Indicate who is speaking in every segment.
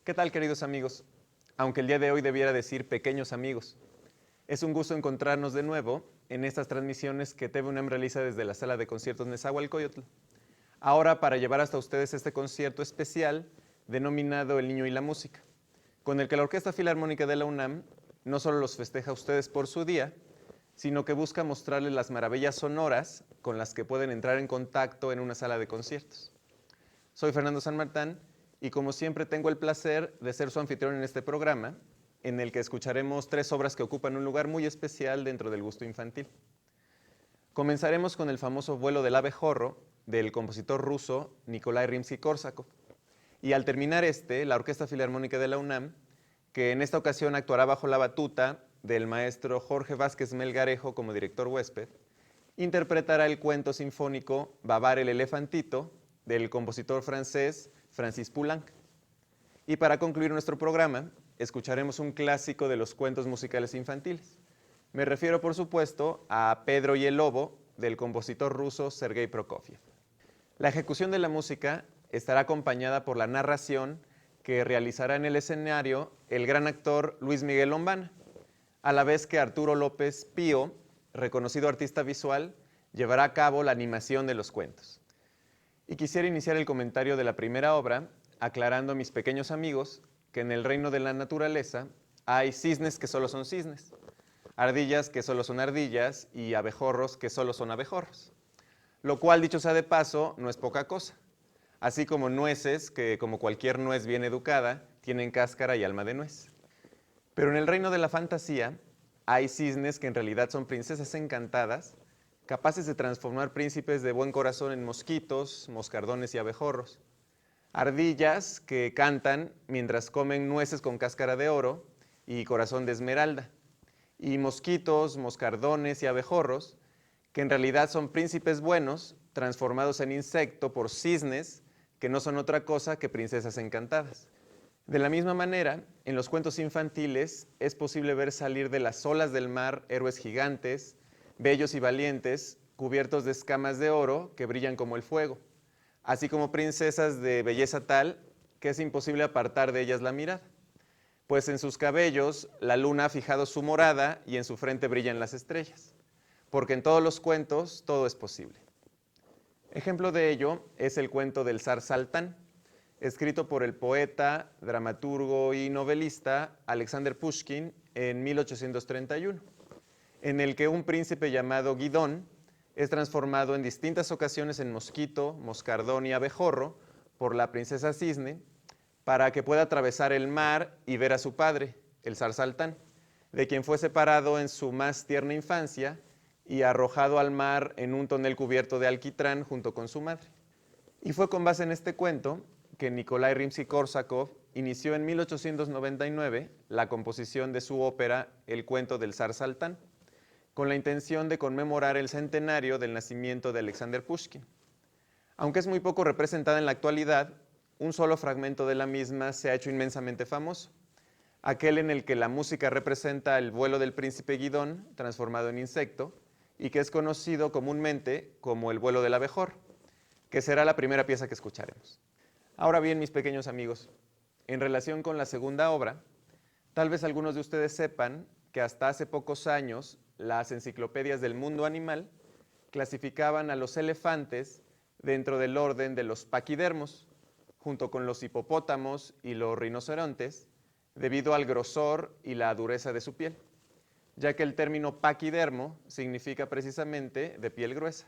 Speaker 1: ¿Qué tal, queridos amigos? Aunque el día de hoy debiera decir pequeños amigos. Es un gusto encontrarnos de nuevo en estas transmisiones que TV UNAM realiza desde la sala de conciertos Nezahualcóyotl. Ahora para llevar hasta ustedes este concierto especial denominado El Niño y la Música, con el que la Orquesta Filarmónica de la UNAM no solo los festeja a ustedes por su día, sino que busca mostrarles las maravillas sonoras con las que pueden entrar en contacto en una sala de conciertos. Soy Fernando San Martín y como siempre tengo el placer de ser su anfitrión en este programa, en el que escucharemos 3 obras que ocupan un lugar muy especial dentro del gusto infantil. Comenzaremos con el famoso Vuelo del abejorro del compositor ruso Nikolái Rimski-Kórsakov. Y al terminar la Orquesta Filarmónica de la UNAM, que en esta ocasión actuará bajo la batuta del maestro Jorge Vázquez Melgarejo como director huésped, interpretará el cuento sinfónico Babar el elefantito del compositor francés Francis Poulenc. Y para concluir nuestro programa, escucharemos un clásico de los cuentos musicales infantiles. Me refiero, por supuesto, a Pedro y el Lobo, del compositor ruso Sergei Prokofiev. La ejecución de la música estará acompañada por la narración que realizará en el escenario el gran actor Luis Miguel Lombana, a la vez que Arturo López Pío, reconocido artista visual, llevará a cabo la animación de los cuentos. Y quisiera iniciar el comentario de la primera obra aclarando a mis pequeños amigos que en el reino de la naturaleza hay cisnes que solo son cisnes, ardillas que solo son ardillas y abejorros que solo son abejorros. Lo cual, dicho sea de paso, no es poca cosa. Así como nueces, que como cualquier nuez bien educada, tienen cáscara y alma de nuez. Pero en el reino de la fantasía hay cisnes que en realidad son princesas encantadas, capaces de transformar príncipes de buen corazón en mosquitos, moscardones y abejorros. Ardillas que cantan mientras comen nueces con cáscara de oro y corazón de esmeralda. Y mosquitos, moscardones y abejorros que en realidad son príncipes buenos transformados en insecto por cisnes que no son otra cosa que princesas encantadas. De la misma manera, en los cuentos infantiles es posible ver salir de las olas del mar héroes gigantes, bellos y valientes, cubiertos de escamas de oro que brillan como el fuego, así como princesas de belleza tal que es imposible apartar de ellas la mirada, pues en sus cabellos la luna ha fijado su morada y en su frente brillan las estrellas, porque en todos los cuentos todo es posible. Ejemplo de ello es el cuento del zar Saltán, escrito por el poeta, dramaturgo y novelista Alexander Pushkin en 1831, en el que un príncipe llamado Guidón es transformado en distintas ocasiones en mosquito, moscardón y abejorro por la princesa Cisne para que pueda atravesar el mar y ver a su padre, el zar Saltán, de quien fue separado en su más tierna infancia y arrojado al mar en un tonel cubierto de alquitrán junto con su madre. Y fue con base en este cuento que Nikolái Rimski-Kórsakov inició en 1899 la composición de su ópera El cuento del zar Saltán, con la intención de conmemorar el centenario del nacimiento de Alexander Pushkin. Aunque es muy poco representada en la actualidad, un solo fragmento de la misma se ha hecho inmensamente famoso, aquel en el que la música representa el vuelo del príncipe Guidón transformado en insecto y que es conocido comúnmente como el vuelo del abejorro, que será la primera pieza que escucharemos. Ahora bien, mis pequeños amigos, en relación con la segunda obra, tal vez algunos de ustedes sepan que hasta hace pocos años las enciclopedias del mundo animal clasificaban a los elefantes dentro del orden de los paquidermos, junto con los hipopótamos y los rinocerontes, debido al grosor y la dureza de su piel, ya que el término paquidermo significa precisamente de piel gruesa.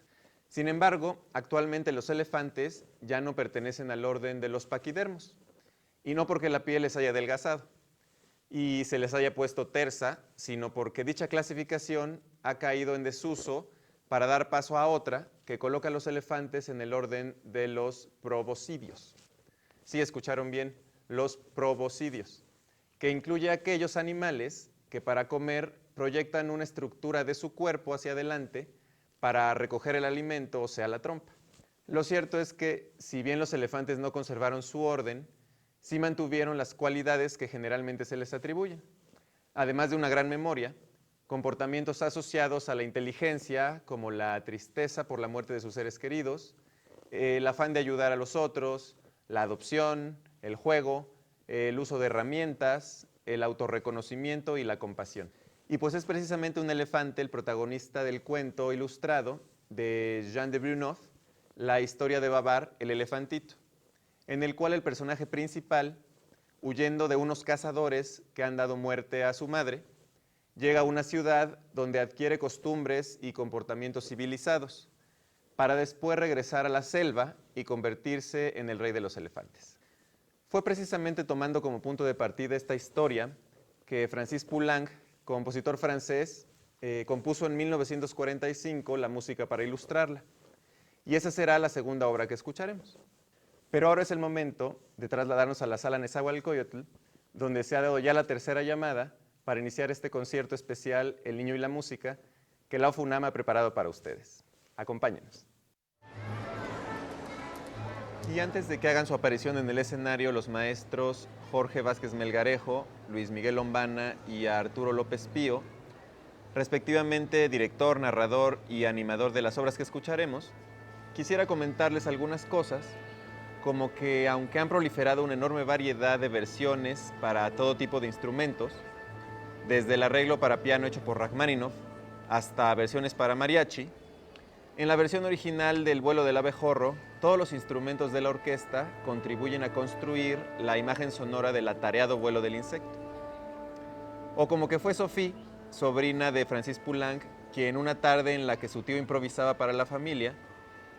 Speaker 1: Sin embargo, actualmente los elefantes ya no pertenecen al orden de los paquidermos, y no porque la piel les haya adelgazado y se les haya puesto tersa, sino porque dicha clasificación ha caído en desuso para dar paso a otra que coloca a los elefantes en el orden de los proboscidios. Sí, escucharon bien, los proboscidios, que incluye a aquellos animales que para comer proyectan una estructura de su cuerpo hacia adelante para recoger el alimento, o sea, la trompa. Lo cierto es que, si bien los elefantes no conservaron su orden, sí mantuvieron las cualidades que generalmente se les atribuyen. Además de una gran memoria, comportamientos asociados a la inteligencia, como la tristeza por la muerte de sus seres queridos, el afán de ayudar a los otros, la adopción, el juego, el uso de herramientas, el autorreconocimiento y la compasión. Y pues es precisamente un elefante el protagonista del cuento ilustrado de Jean de Brunhoff, La historia de Babar, el elefantito, en el cual el personaje principal, huyendo de unos cazadores que han dado muerte a su madre, llega a una ciudad donde adquiere costumbres y comportamientos civilizados, para después regresar a la selva y convertirse en el rey de los elefantes. Fue precisamente tomando como punto de partida esta historia que Francis Poulenc, compositor francés, compuso en 1945 la música para ilustrarla. Y esa será la segunda obra que escucharemos. Pero ahora es el momento de trasladarnos a la sala Nezahualcóyotl, donde se ha dado ya la tercera llamada para iniciar este concierto especial El Niño y la Música que la UFUNAM ha preparado para ustedes. Acompáñenos. Y antes de que hagan su aparición en el escenario los maestros Jorge Vázquez Melgarejo, Luis Miguel Lombana y Arturo López Pío, respectivamente director, narrador y animador de las obras que escucharemos, quisiera comentarles algunas cosas, como que aunque han proliferado una enorme variedad de versiones para todo tipo de instrumentos, desde el arreglo para piano hecho por Rachmaninoff hasta versiones para mariachi, en la versión original del Vuelo del abejorro, todos los instrumentos de la orquesta contribuyen a construir la imagen sonora del atareado vuelo del insecto. O como que fue Sophie, sobrina de Francis Poulenc, quien una tarde en la que su tío improvisaba para la familia,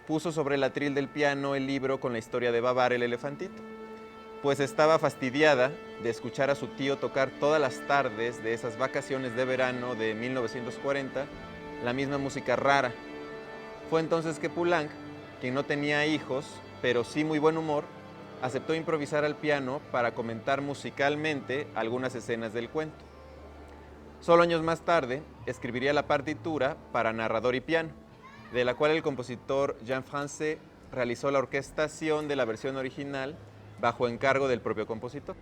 Speaker 1: puso sobre el atril del piano el libro con la historia de Babar el elefantito, pues estaba fastidiada de escuchar a su tío tocar todas las tardes de esas vacaciones de verano de 1940 la misma música rara. Fue entonces que Poulenc, quien no tenía hijos, pero sí muy buen humor, aceptó improvisar al piano para comentar musicalmente algunas escenas del cuento. Solo años más tarde, escribiría la partitura para narrador y piano, de la cual el compositor Jean Francais realizó la orquestación de la versión original bajo encargo del propio compositor.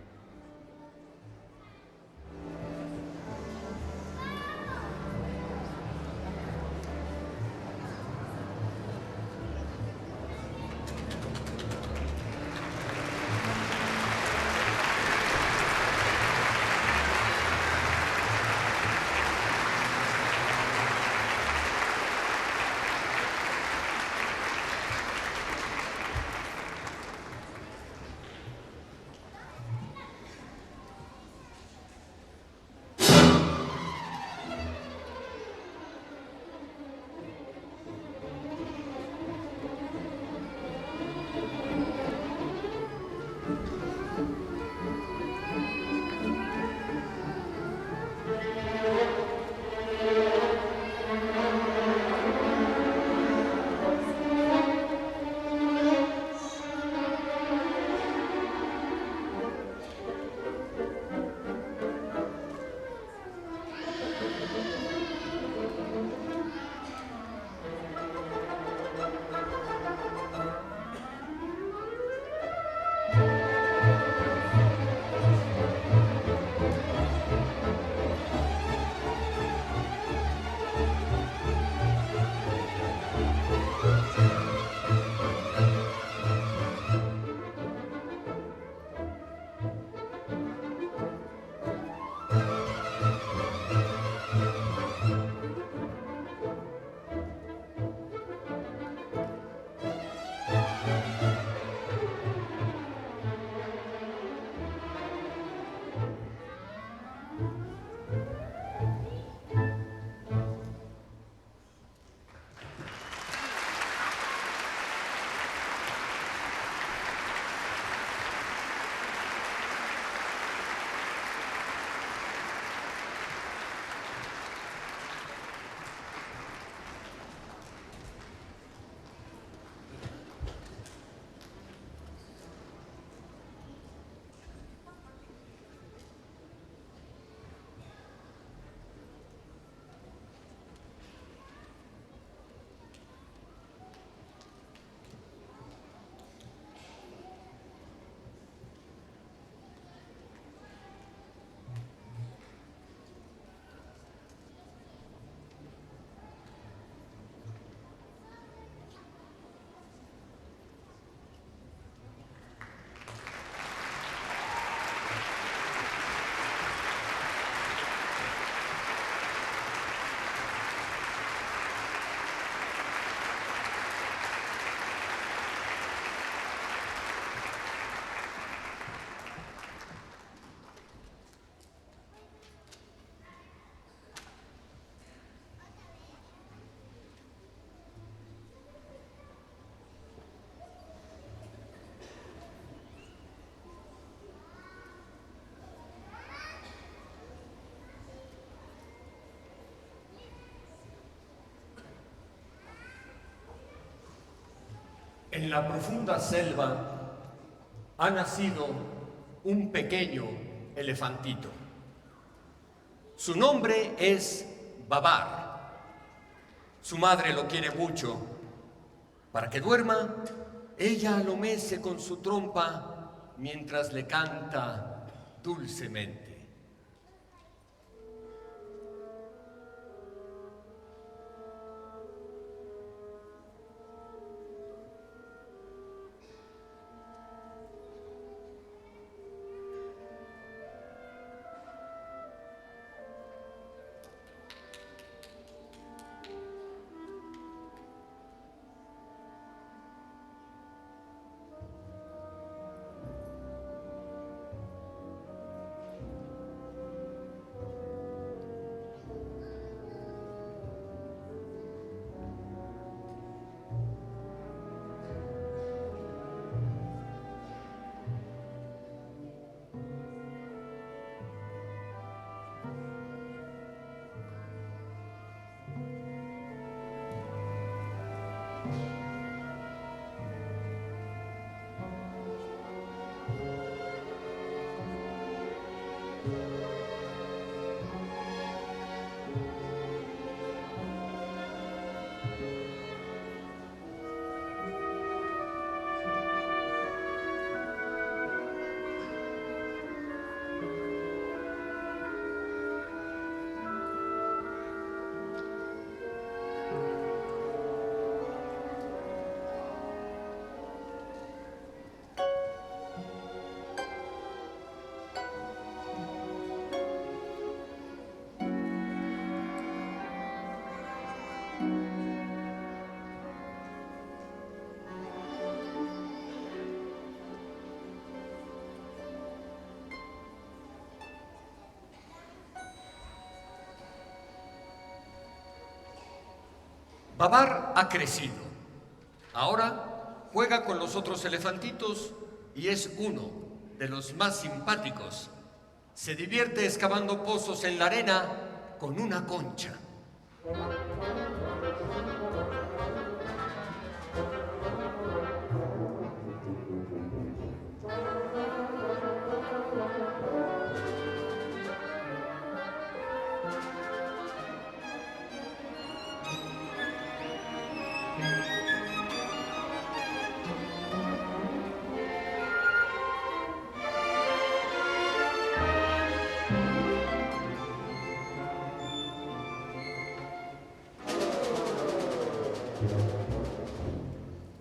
Speaker 2: En la profunda selva ha nacido un pequeño elefantito. Su nombre es Babar. Su madre lo quiere mucho. Para que duerma, ella lo mece con su trompa mientras le canta dulcemente. Babar ha crecido. Ahora juega con los otros elefantitos y es uno de los más simpáticos. Se divierte excavando pozos en la arena con una concha.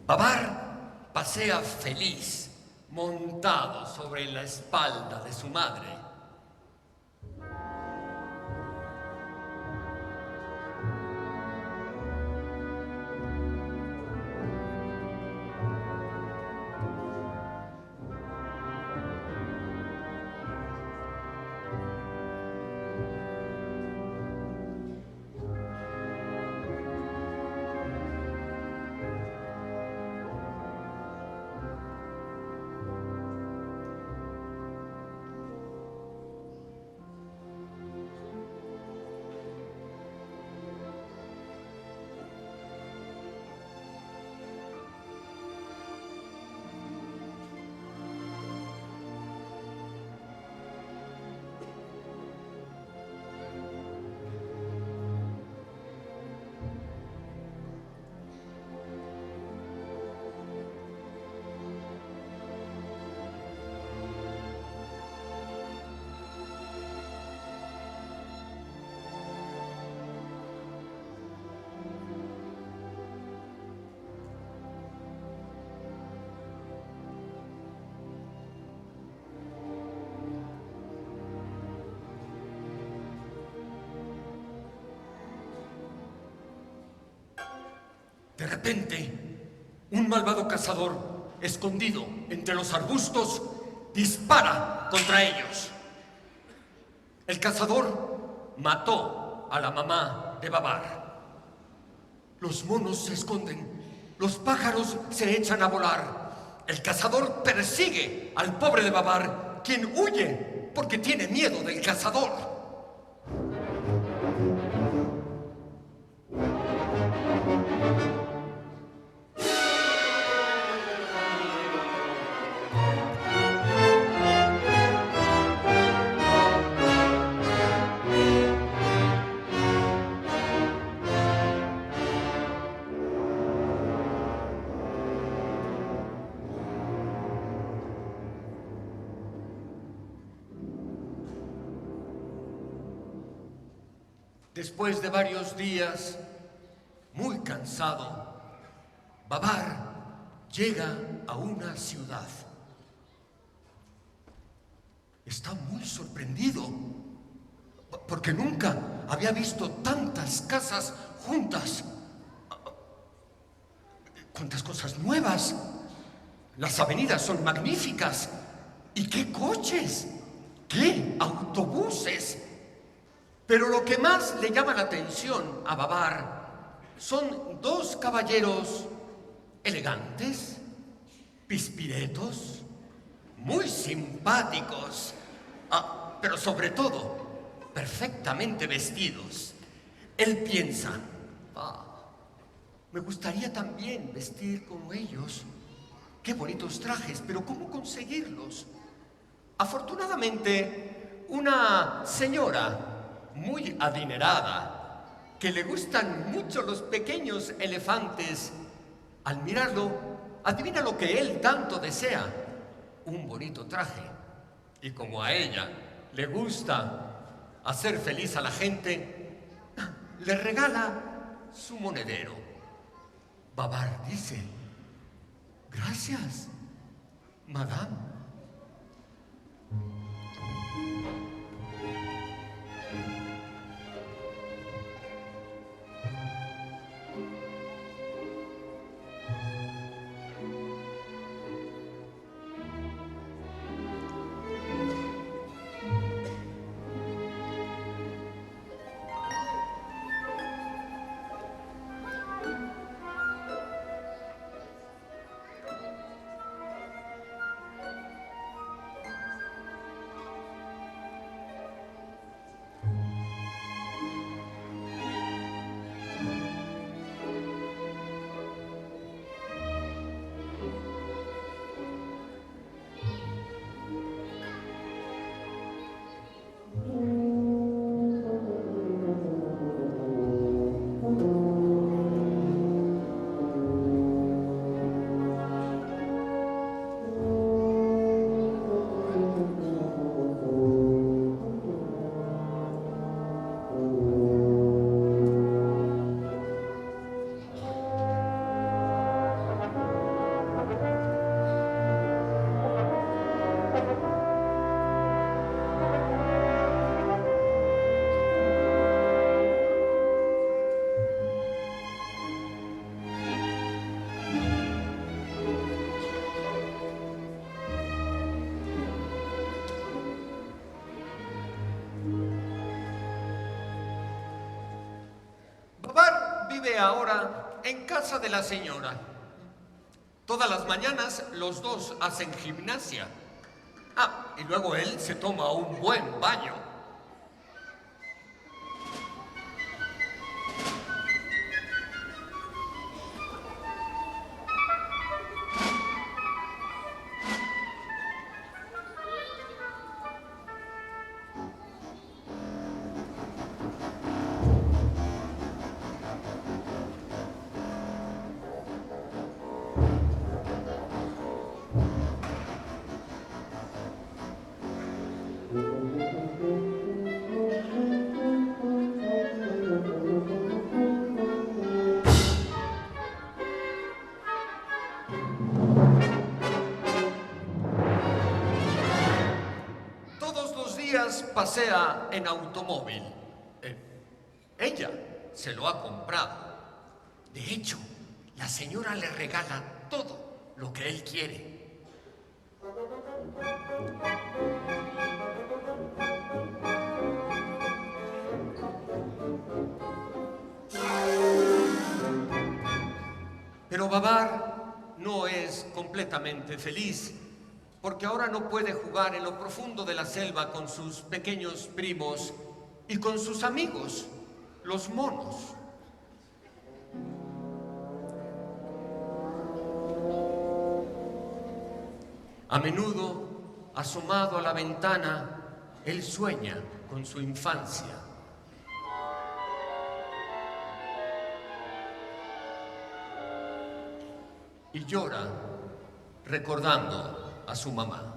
Speaker 2: Babar pasea feliz, montado sobre la espalda de su madre. De repente, un malvado cazador, escondido entre los arbustos, dispara contra ellos. El cazador mató a la mamá de Babar. Los monos se esconden, los pájaros se echan a volar. El cazador persigue al pobre de Babar, quien huye porque tiene miedo del cazador. Después de varios días, muy cansado, Babar llega a una ciudad. Está muy sorprendido, porque nunca había visto tantas casas juntas. ¡Cuántas cosas nuevas! Las avenidas son magníficas. ¿Y qué coches? ¿Qué autobuses? Pero lo que más le llama la atención a Babar son dos caballeros elegantes, pispiretos, muy simpáticos, pero sobre todo, perfectamente vestidos. Él piensa, me gustaría también vestir como ellos. Qué bonitos trajes, pero ¿cómo conseguirlos? Afortunadamente, una señora muy adinerada, que le gustan mucho los pequeños elefantes, al mirarlo, adivina lo que él tanto desea: un bonito traje. Y como a ella le gusta hacer feliz a la gente, le regala su monedero. Babar dice: gracias, madame. Babar vive ahora en casa de la señora. Todas las mañanas los dos hacen gimnasia. Y luego él se toma un buen baño. Todos los días pasea en automóvil. Ella se lo ha comprado. De hecho, la señora le regala todo lo que él quiere. Pero Babar no es completamente feliz, porque ahora no puede jugar en lo profundo de la selva con sus pequeños primos y con sus amigos, los monos. A menudo, asomado a la ventana, él sueña con su infancia. Y llora recordando a su mamá.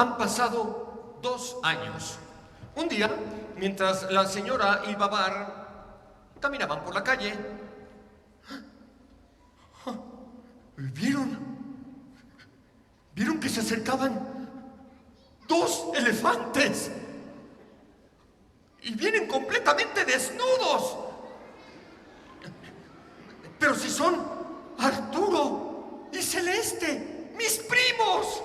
Speaker 2: Han pasado 2 años. Un día, mientras la señora y Babar caminaban por la calle, ¿vieron que se acercaban 2 elefantes? Y vienen completamente desnudos. Pero si son Arturo y Celeste, mis primos.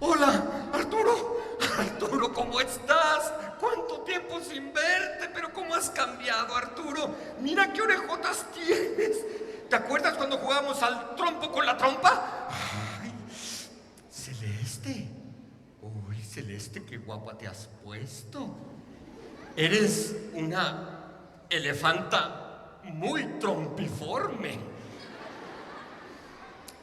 Speaker 2: Hola, Arturo. Arturo, ¿cómo estás? ¿Cuánto tiempo sin verte? Pero ¿cómo has cambiado, Arturo? Mira qué orejotas tienes. ¿Te acuerdas cuando jugábamos al trompo con la trompa? Ay, Celeste. Uy, Celeste, qué guapa te has puesto. Eres una elefanta muy trompiforme.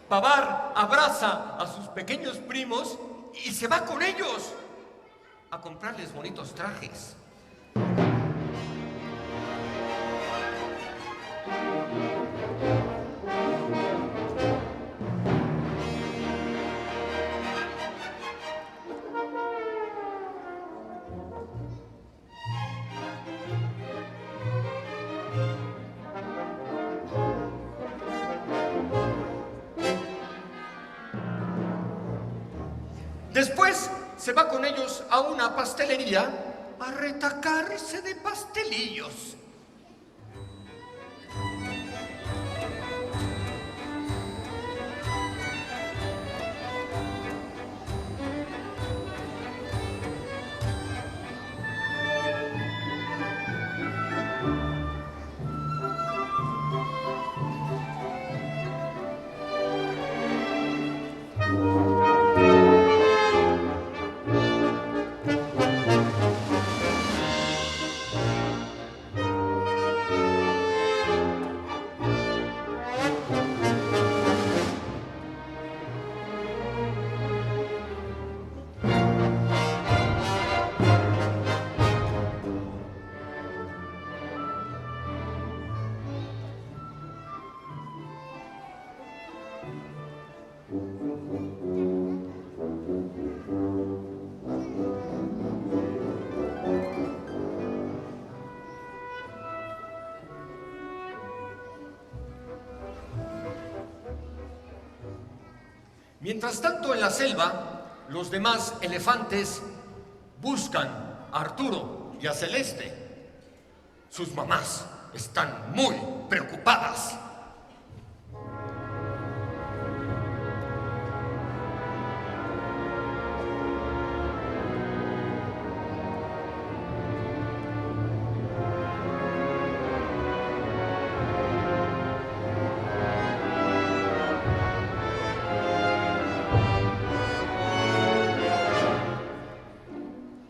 Speaker 2: Babar abraza a sus pequeños primos y se va con ellos a comprarles bonitos trajes. Después se va con ellos a una pastelería a retacarse de pastelillos. Mientras tanto, en la selva, los demás elefantes buscan a Arturo y a Celeste. Sus mamás están muy preocupadas.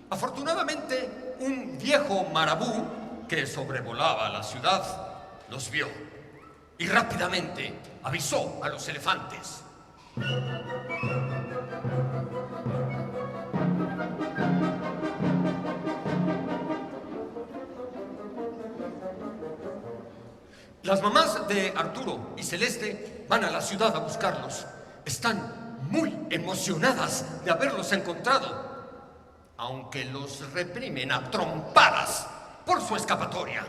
Speaker 2: Afortunadamente, un viejo marabú que sobrevolaba la ciudad los vio y rápidamente avisó a los elefantes. Las mamás de Arturo y Celeste van a la ciudad a buscarlos. Están muy emocionadas de haberlos encontrado, aunque los reprimen a trompadas por su escapatoria.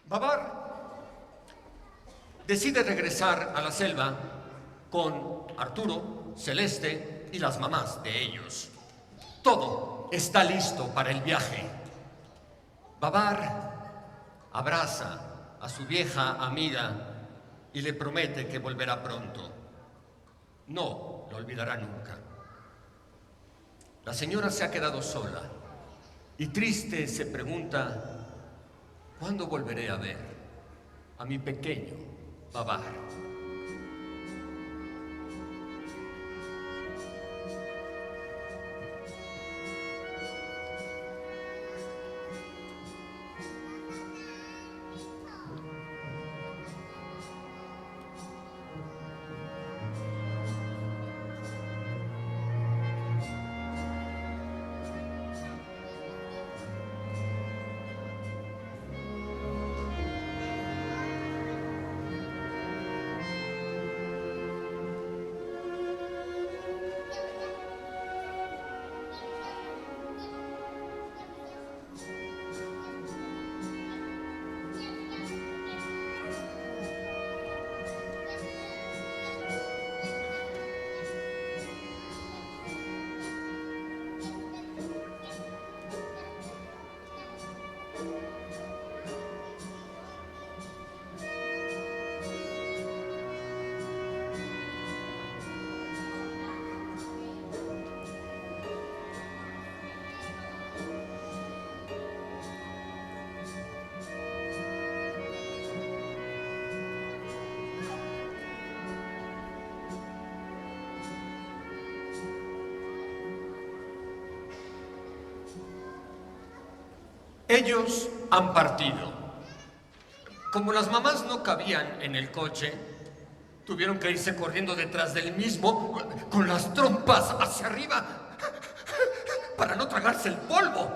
Speaker 2: Babar decide regresar a la selva con Arturo, Celeste y las mamás de ellos. Todo está listo para el viaje. Babar abraza a su vieja amiga y le promete que volverá pronto. No lo olvidará nunca. La señora se ha quedado sola y triste se pregunta: ¿cuándo volveré a ver a mi pequeño Babar? Ellos han partido. Como las mamás no cabían en el coche, tuvieron que irse corriendo detrás del mismo con las trompas hacia arriba para no tragarse el polvo.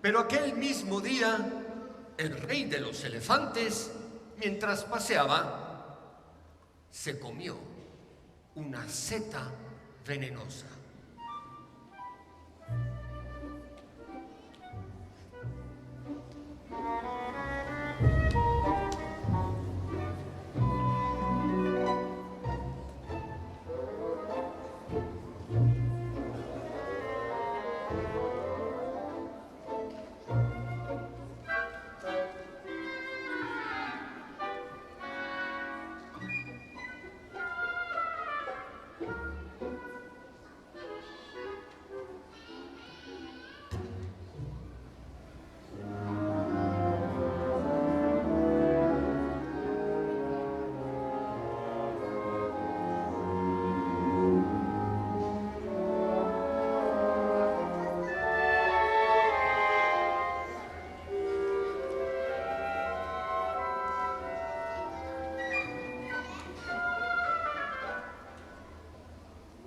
Speaker 2: Pero aquel mismo día, el rey de los elefantes, mientras paseaba, se comió una seta venenosa.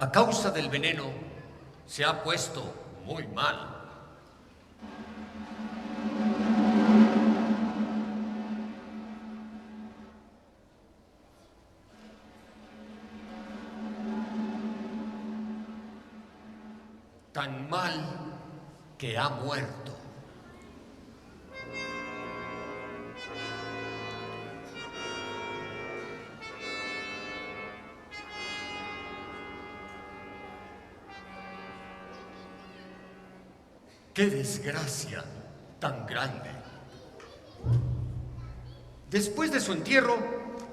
Speaker 2: A causa del veneno, se ha puesto muy mal. Tan mal que ha muerto. ¡Qué desgracia tan grande! Después de su entierro,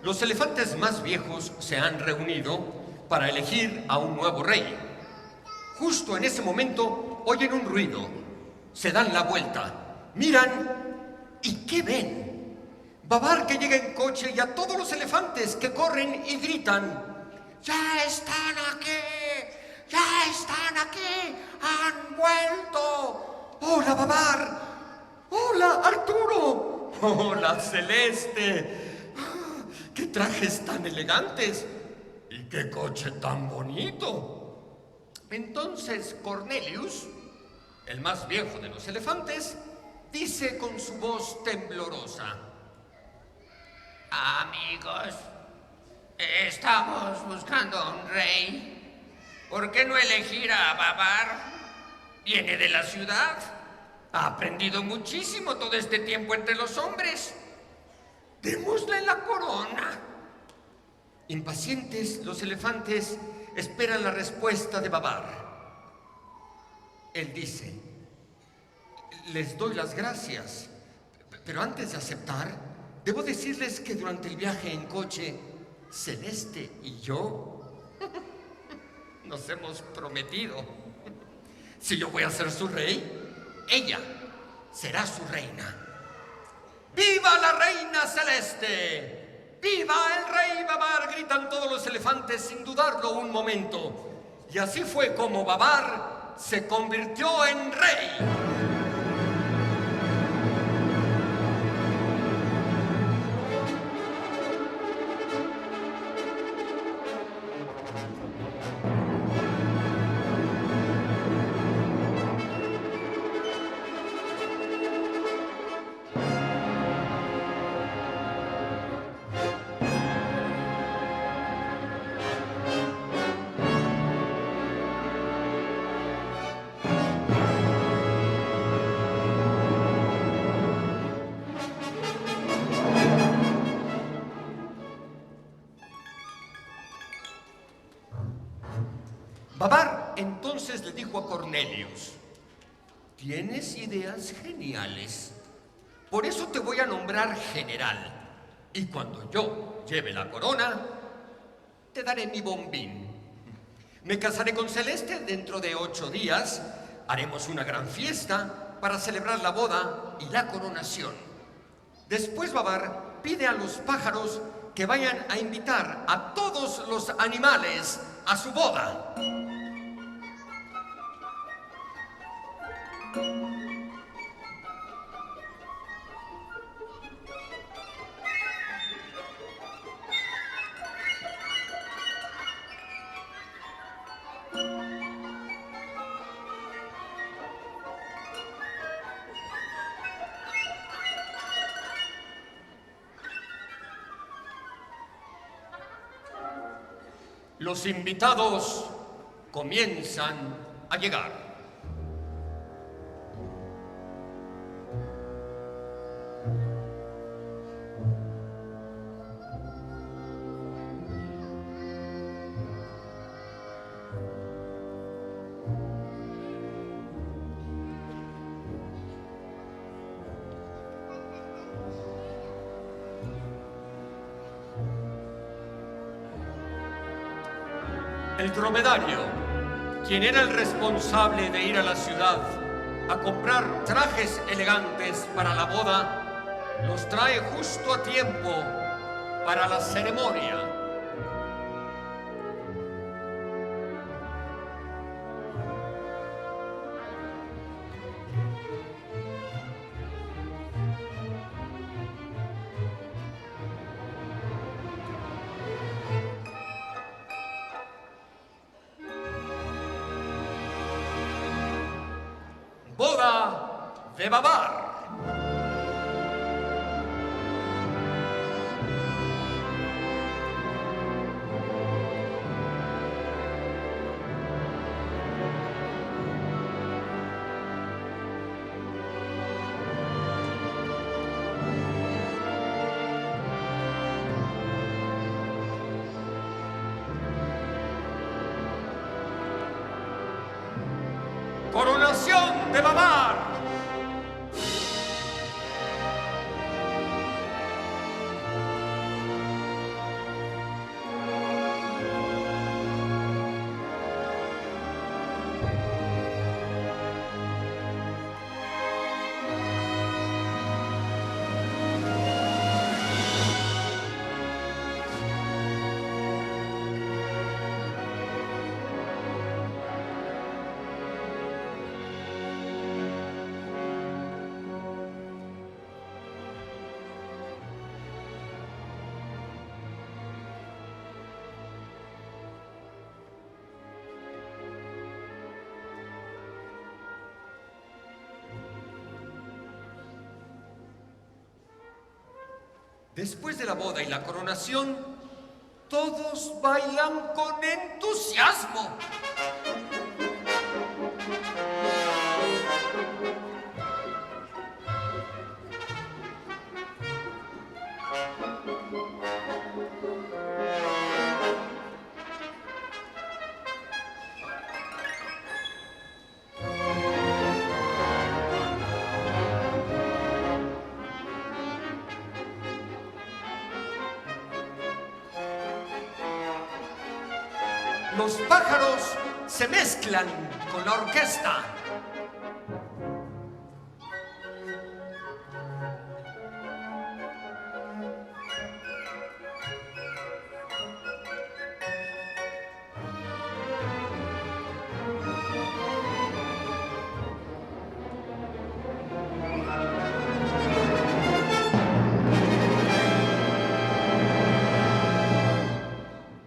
Speaker 2: los elefantes más viejos se han reunido para elegir a un nuevo rey. Justo en ese momento oyen un ruido, se dan la vuelta, miran y ¿qué ven? Babar que llega en coche y a todos los elefantes que corren y gritan: ¡Ya están aquí! ¡Ya están aquí! ¡Han vuelto! ¡Hola, Babar! ¡Hola, Arturo! ¡Hola, Celeste! ¡Qué trajes tan elegantes! ¡Y qué coche tan bonito! Entonces Cornelius, el más viejo de los elefantes, dice con su voz temblorosa: Amigos, estamos buscando a un rey. ¿Por qué no elegir a Babar? Viene de la ciudad. Ha aprendido muchísimo todo este tiempo entre los hombres. Démosle la corona. Impacientes, los elefantes esperan la respuesta de Babar. Él dice: les doy las gracias, pero antes de aceptar, debo decirles que durante el viaje en coche, Celeste y yo nos hemos prometido. Si yo voy a ser su rey, ella será su reina. ¡Viva la reina Celeste! ¡Viva el rey Babar! Gritan todos los elefantes sin dudarlo un momento. Y así fue como Babar se convirtió en rey. Babar entonces le dijo a Cornelius: Tienes ideas geniales. Por eso te voy a nombrar general. Y cuando yo lleve la corona, te daré mi bombín. Me casaré con Celeste dentro de 8 días. Haremos una gran fiesta para celebrar la boda y la coronación. Después, Babar pide a los pájaros que vayan a invitar a todos los animales a su boda. Los invitados comienzan a llegar. El dromedario, quien era el responsable de ir a la ciudad a comprar trajes elegantes para la boda, los trae justo a tiempo para la ceremonia. Boda de Babar. Coronación de Babar. Después de la boda y la coronación, todos bailan con entusiasmo. Los pájaros se mezclan con la orquesta.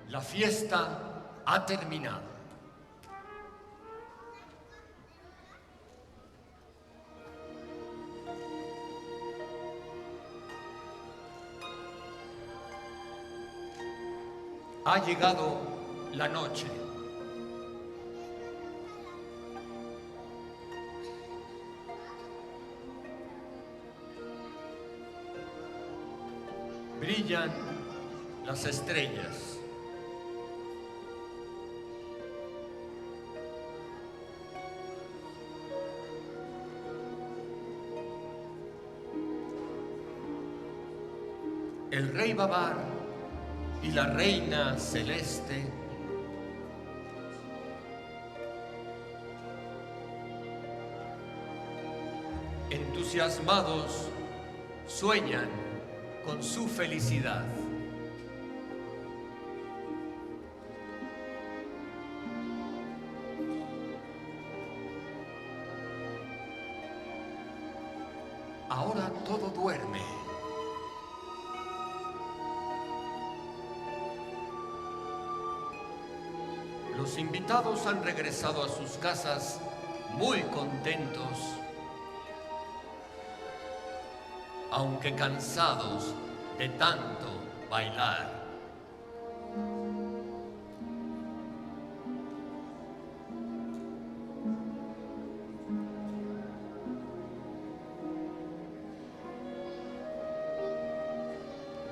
Speaker 2: La fiesta ha terminado. Ha llegado la noche. Brillan las estrellas. el rey Babar y la reina celeste entusiasmados sueñan con su felicidad. Ahora todo duerme. Los invitados han regresado a sus casas muy contentos, aunque cansados de tanto bailar.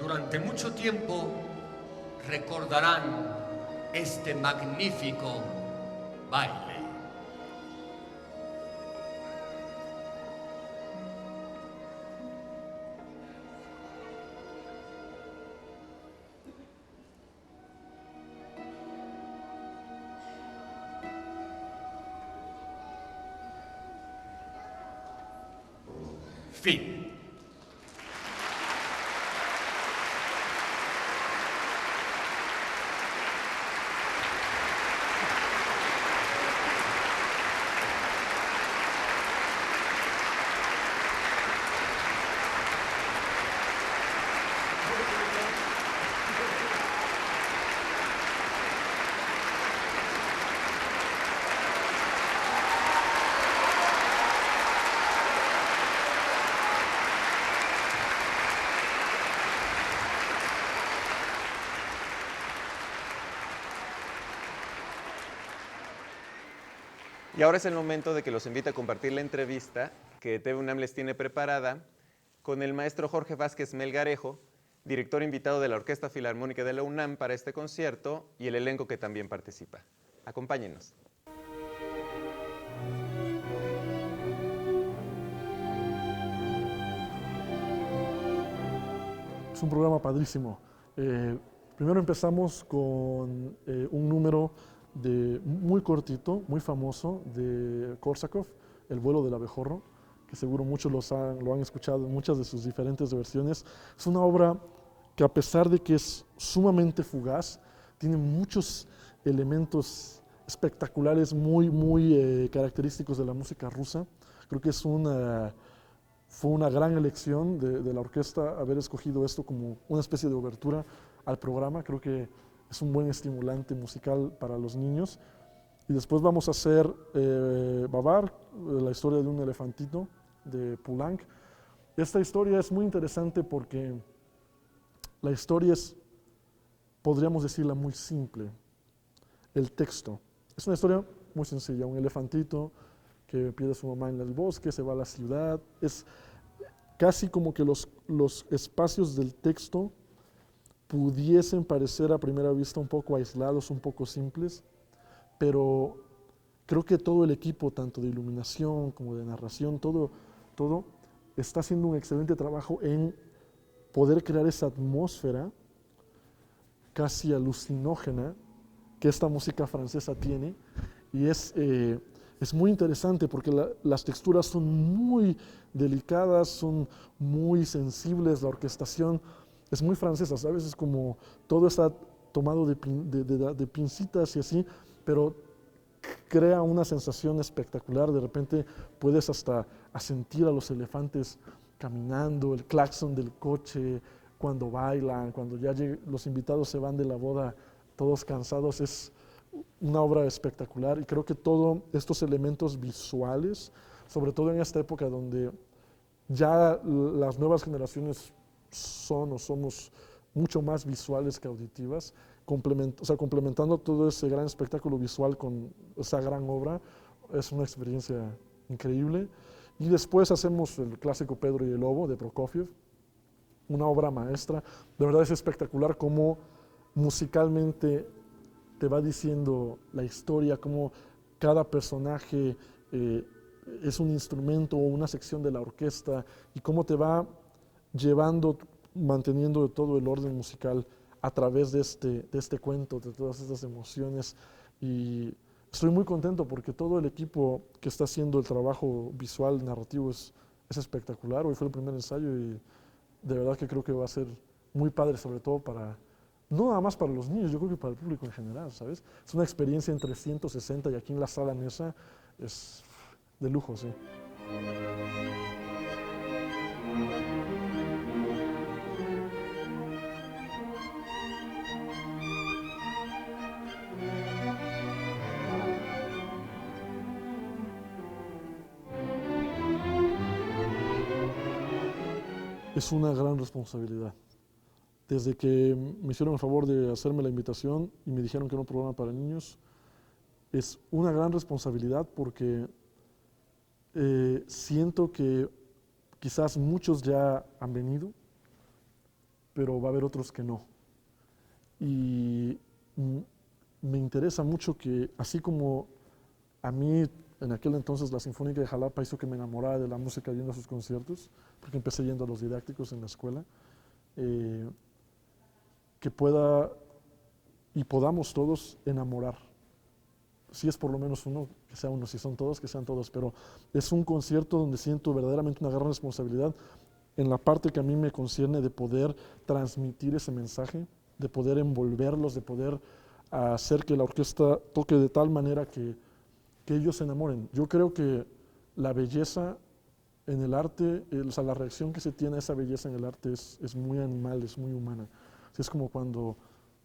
Speaker 2: Durante mucho tiempo recordarán este magnífico baile. Fin.
Speaker 1: Y ahora es el momento de que los invite a compartir la entrevista que TV UNAM les tiene preparada con el maestro Jorge Vázquez Melgarejo, director invitado de la Orquesta Filarmónica de la UNAM para este concierto y el elenco que también participa. Acompáñenos.
Speaker 3: Es un programa padrísimo. Primero empezamos con un número muy cortito, muy famoso, de Korsakov, El vuelo del abejorro, que seguro muchos lo han escuchado en muchas de sus diferentes versiones. Es una obra que, a pesar de que es sumamente fugaz, tiene muchos elementos espectaculares muy característicos de la música rusa. Creo que fue una gran elección de la orquesta haber escogido esto como una especie de obertura al programa. Creo que es un buen estimulante musical para los niños. Y después vamos a hacer Babar, la historia de un elefantito, de Poulenc. Esta historia es muy interesante porque la historia es, podríamos decirla, muy simple. El texto es una historia muy sencilla, un elefantito que pierde a su mamá en el bosque, se va a la ciudad. Es casi como que los espacios del texto pudiesen parecer a primera vista un poco aislados, un poco simples, pero creo que todo el equipo, tanto de iluminación como de narración, todo está haciendo un excelente trabajo en poder crear esa atmósfera casi alucinógena que esta música francesa tiene. Y es muy interesante porque las texturas son muy delicadas, son muy sensibles, la orquestación es muy francesa, ¿sabes? Es como todo está tomado de pincitas y así, pero crea una sensación espectacular. De repente puedes hasta sentir a los elefantes caminando, el claxon del coche, cuando bailan, cuando ya los invitados se van de la boda todos cansados. Es una obra espectacular y creo que todos estos elementos visuales, sobre todo en esta época donde ya las nuevas generaciones somos mucho más visuales que auditivas, complementando todo ese gran espectáculo visual con esa gran obra, es una experiencia increíble. Y después hacemos el clásico Pedro y el Lobo de Prokofiev, una obra maestra. De verdad es espectacular cómo musicalmente te va diciendo la historia, cómo cada personaje es un instrumento o una sección de la orquesta y cómo te va llevando manteniendo todo el orden musical a través de este cuento, de todas estas emociones. Y estoy muy contento porque todo el equipo que está haciendo el trabajo visual, narrativo, es espectacular. Hoy fue el primer ensayo y de verdad que creo que va a ser muy padre, sobre todo para, no nada más para los niños, yo creo que para el público en general, ¿sabes? Es una experiencia en 360 y aquí en la sala Nesa es de lujo, sí. Es una gran responsabilidad. Desde que me hicieron el favor de hacerme la invitación y me dijeron que era un programa para niños, es una gran responsabilidad porque siento que quizás muchos ya han venido, pero va a haber otros que no. Y me interesa mucho que, así como a mí en aquel entonces la Sinfónica de Jalapa hizo que me enamorara de la música yendo a sus conciertos, porque empecé yendo a los didácticos en la escuela, que pueda y podamos todos enamorar. Si es por lo menos uno, que sea uno, si son todos, que sean todos, pero es un concierto donde siento verdaderamente una gran responsabilidad en la parte que a mí me concierne de poder transmitir ese mensaje, de poder envolverlos, de poder hacer que la orquesta toque de tal manera que ellos se enamoren. Yo creo que la belleza en el arte, o sea, la reacción que se tiene a esa belleza en el arte es muy animal, es muy humana. Es como cuando,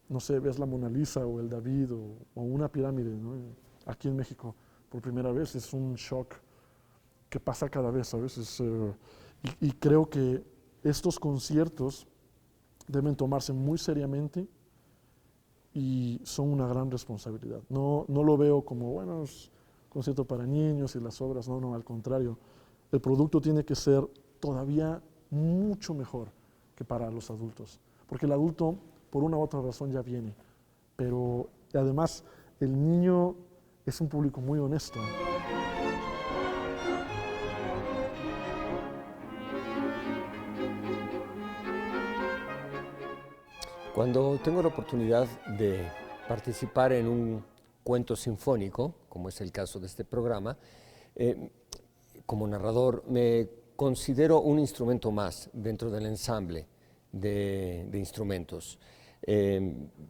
Speaker 3: no sé, ves la Mona Lisa o el David o una pirámide, ¿no? Aquí en México por primera vez, es un shock que pasa cada vez, ¿sabes? Y creo que estos conciertos deben tomarse muy seriamente y son una gran responsabilidad. No lo veo como, bueno, es concierto para niños y las obras, no, al contrario. El producto tiene que ser todavía mucho mejor que para los adultos, porque el adulto, por una u otra razón, ya viene, pero además el niño es un público muy honesto.
Speaker 2: Cuando tengo la oportunidad de participar en un cuento sinfónico, como es el caso de este programa, como narrador me considero un instrumento más dentro del ensamble de instrumentos.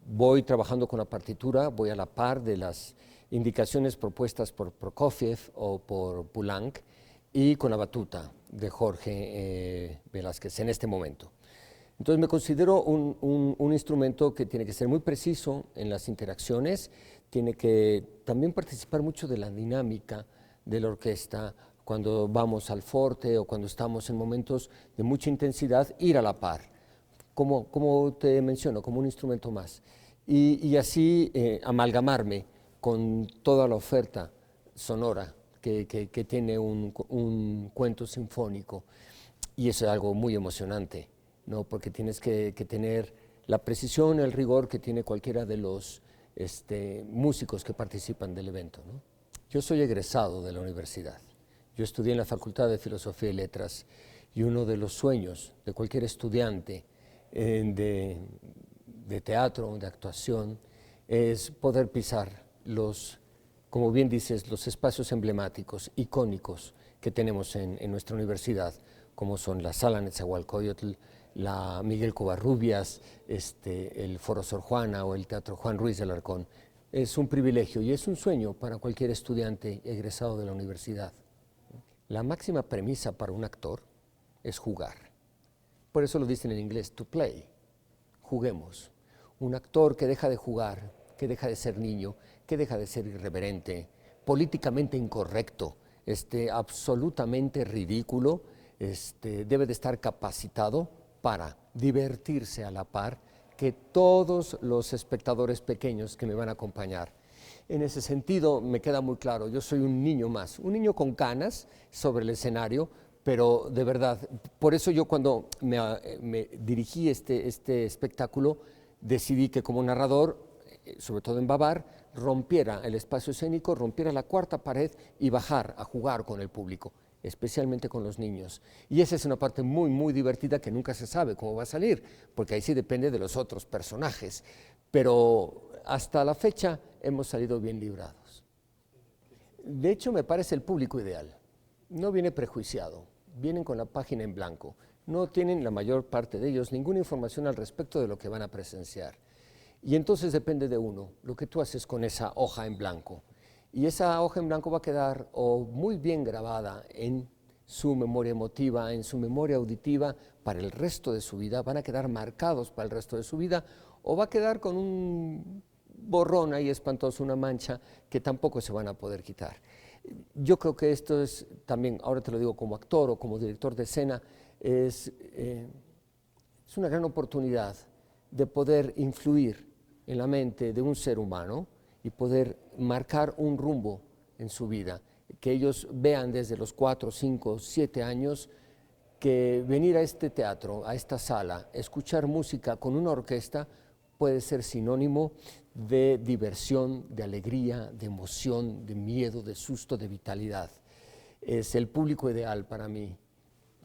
Speaker 2: Voy trabajando con la partitura, voy a la par de las indicaciones propuestas por Prokofiev o por Poulenc y con la batuta de Jorge Velázquez en este momento. Entonces me considero un instrumento que tiene que ser muy preciso en las interacciones, tiene que también participar mucho de la dinámica de la orquesta, cuando vamos al forte o cuando estamos en momentos de mucha intensidad, ir a la par, como te menciono, como un instrumento más. Y así amalgamarme con toda la oferta sonora que tiene un cuento sinfónico. Y eso es algo muy emocionante, ¿no? Porque tienes que tener la precisión, el rigor que tiene cualquiera de los músicos que participan del evento, ¿no? Yo soy egresado de la universidad. Yo estudié en la Facultad de Filosofía y Letras y uno de los sueños de cualquier estudiante de teatro, de actuación, es poder pisar como bien dices, los espacios emblemáticos, icónicos que tenemos en nuestra universidad, como son la Sala Nezahualcóyotl, la Miguel Covarrubias, el Foro Sor Juana o el Teatro Juan Ruiz de Alarcón. Es un privilegio y es un sueño para cualquier estudiante egresado de la universidad. La máxima premisa para un actor es jugar. Por eso lo dicen en inglés, to play. Juguemos. Un actor que deja de jugar, que deja de ser niño, que deja de ser irreverente, políticamente incorrecto, absolutamente ridículo, debe de estar capacitado para divertirse a la par que todos los espectadores pequeños que me van a acompañar. En ese sentido me queda muy claro, yo soy un niño más, un niño con canas sobre el escenario, pero de verdad, por eso yo cuando me dirigí este espectáculo, decidí que como narrador, sobre todo en Babar, rompiera el espacio escénico, rompiera la cuarta pared y bajar a jugar con el público.
Speaker 4: especialmente con los niños. Y esa es una parte muy, muy divertida que nunca se sabe cómo va a salir, porque ahí sí depende de los otros personajes. Pero hasta la fecha hemos salido bien librados. De hecho, me parece el público ideal. No viene prejuiciado, vienen con la página en blanco. No tienen, la mayor parte de ellos, ninguna información al respecto de lo que van a presenciar. Y entonces depende de uno, lo que tú haces con esa hoja en blanco. Y esa hoja en blanco va a quedar o muy bien grabada en su memoria emotiva, en su memoria auditiva, para el resto de su vida, van a quedar marcados para el resto de su vida, o va a quedar con un borrón ahí espantoso, una mancha, que tampoco se van a poder quitar. Yo creo que esto es también, ahora te lo digo como actor o como director de escena, es una gran oportunidad de poder influir en la mente de un ser humano y poder marcar un rumbo en su vida, que ellos vean desde los 4, 5, 7 años que venir a este teatro, a esta sala, escuchar música con una orquesta puede ser sinónimo de diversión, de alegría, de emoción, de miedo, de susto, de vitalidad. Es el público ideal para mí.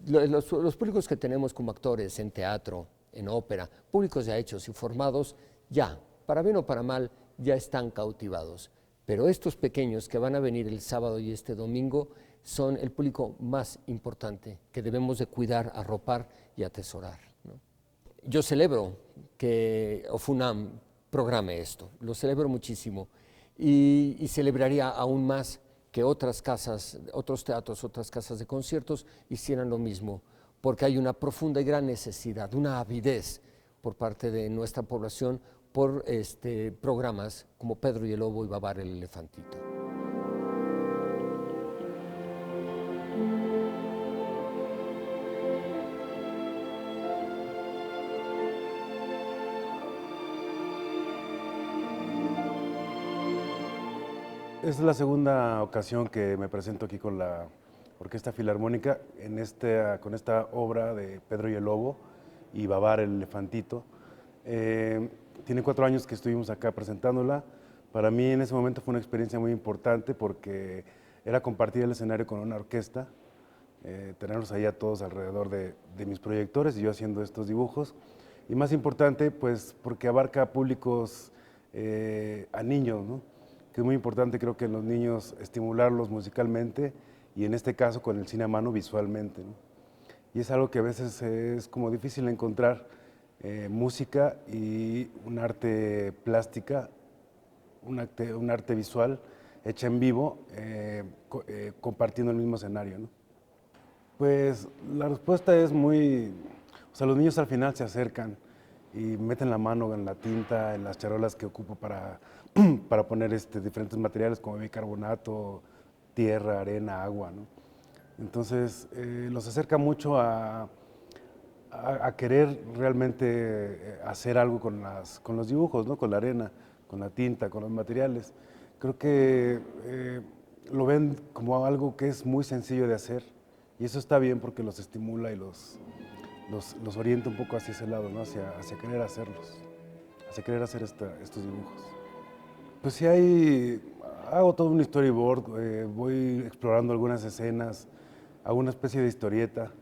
Speaker 4: Los públicos que tenemos como actores en teatro, en ópera, públicos ya hechos y formados, ya, para bien o para mal, ya están cautivados. Pero estos pequeños que van a venir el sábado y este domingo son el público más importante que debemos de cuidar, arropar y atesorar, ¿no? Yo celebro que OFUNAM programe esto, lo celebro muchísimo y celebraría aún más que otras casas, otros teatros, otras casas de conciertos hicieran lo mismo, porque hay una profunda y gran necesidad, una avidez por parte de nuestra población por programas como Pedro y el Lobo y Babar el Elefantito.
Speaker 5: Es la segunda ocasión que me presento aquí con la Orquesta Filarmónica con esta obra de Pedro y el Lobo y Babar el Elefantito. Tiene 4 años que estuvimos acá presentándola. Para mí en ese momento fue una experiencia muy importante porque era compartir el escenario con una orquesta, tenerlos ahí a todos alrededor de mis proyectores y yo haciendo estos dibujos. Y más importante, pues porque abarca públicos a niños, ¿no? Que es muy importante, creo que en los niños estimularlos musicalmente y en este caso con el cine a mano visualmente, ¿no? Y es algo que a veces es como difícil encontrar, música y un arte plástica, un arte visual hecha en vivo, compartiendo el mismo escenario, ¿no? Pues la respuesta es muy, o sea, los niños al final se acercan y meten la mano en la tinta, en las charolas que ocupo para poner diferentes materiales como bicarbonato, tierra, arena, agua, ¿no? Entonces los acerca mucho a querer realmente hacer algo con los dibujos, ¿no? Con la arena, con la tinta, con los materiales. Creo que lo ven como algo que es muy sencillo de hacer y eso está bien porque los estimula y los orienta un poco hacia ese lado, ¿no? Hacia querer hacerlos, hacia querer hacer estos dibujos. Pues sí hago todo un storyboard, voy explorando algunas escenas, hago una especie de historieta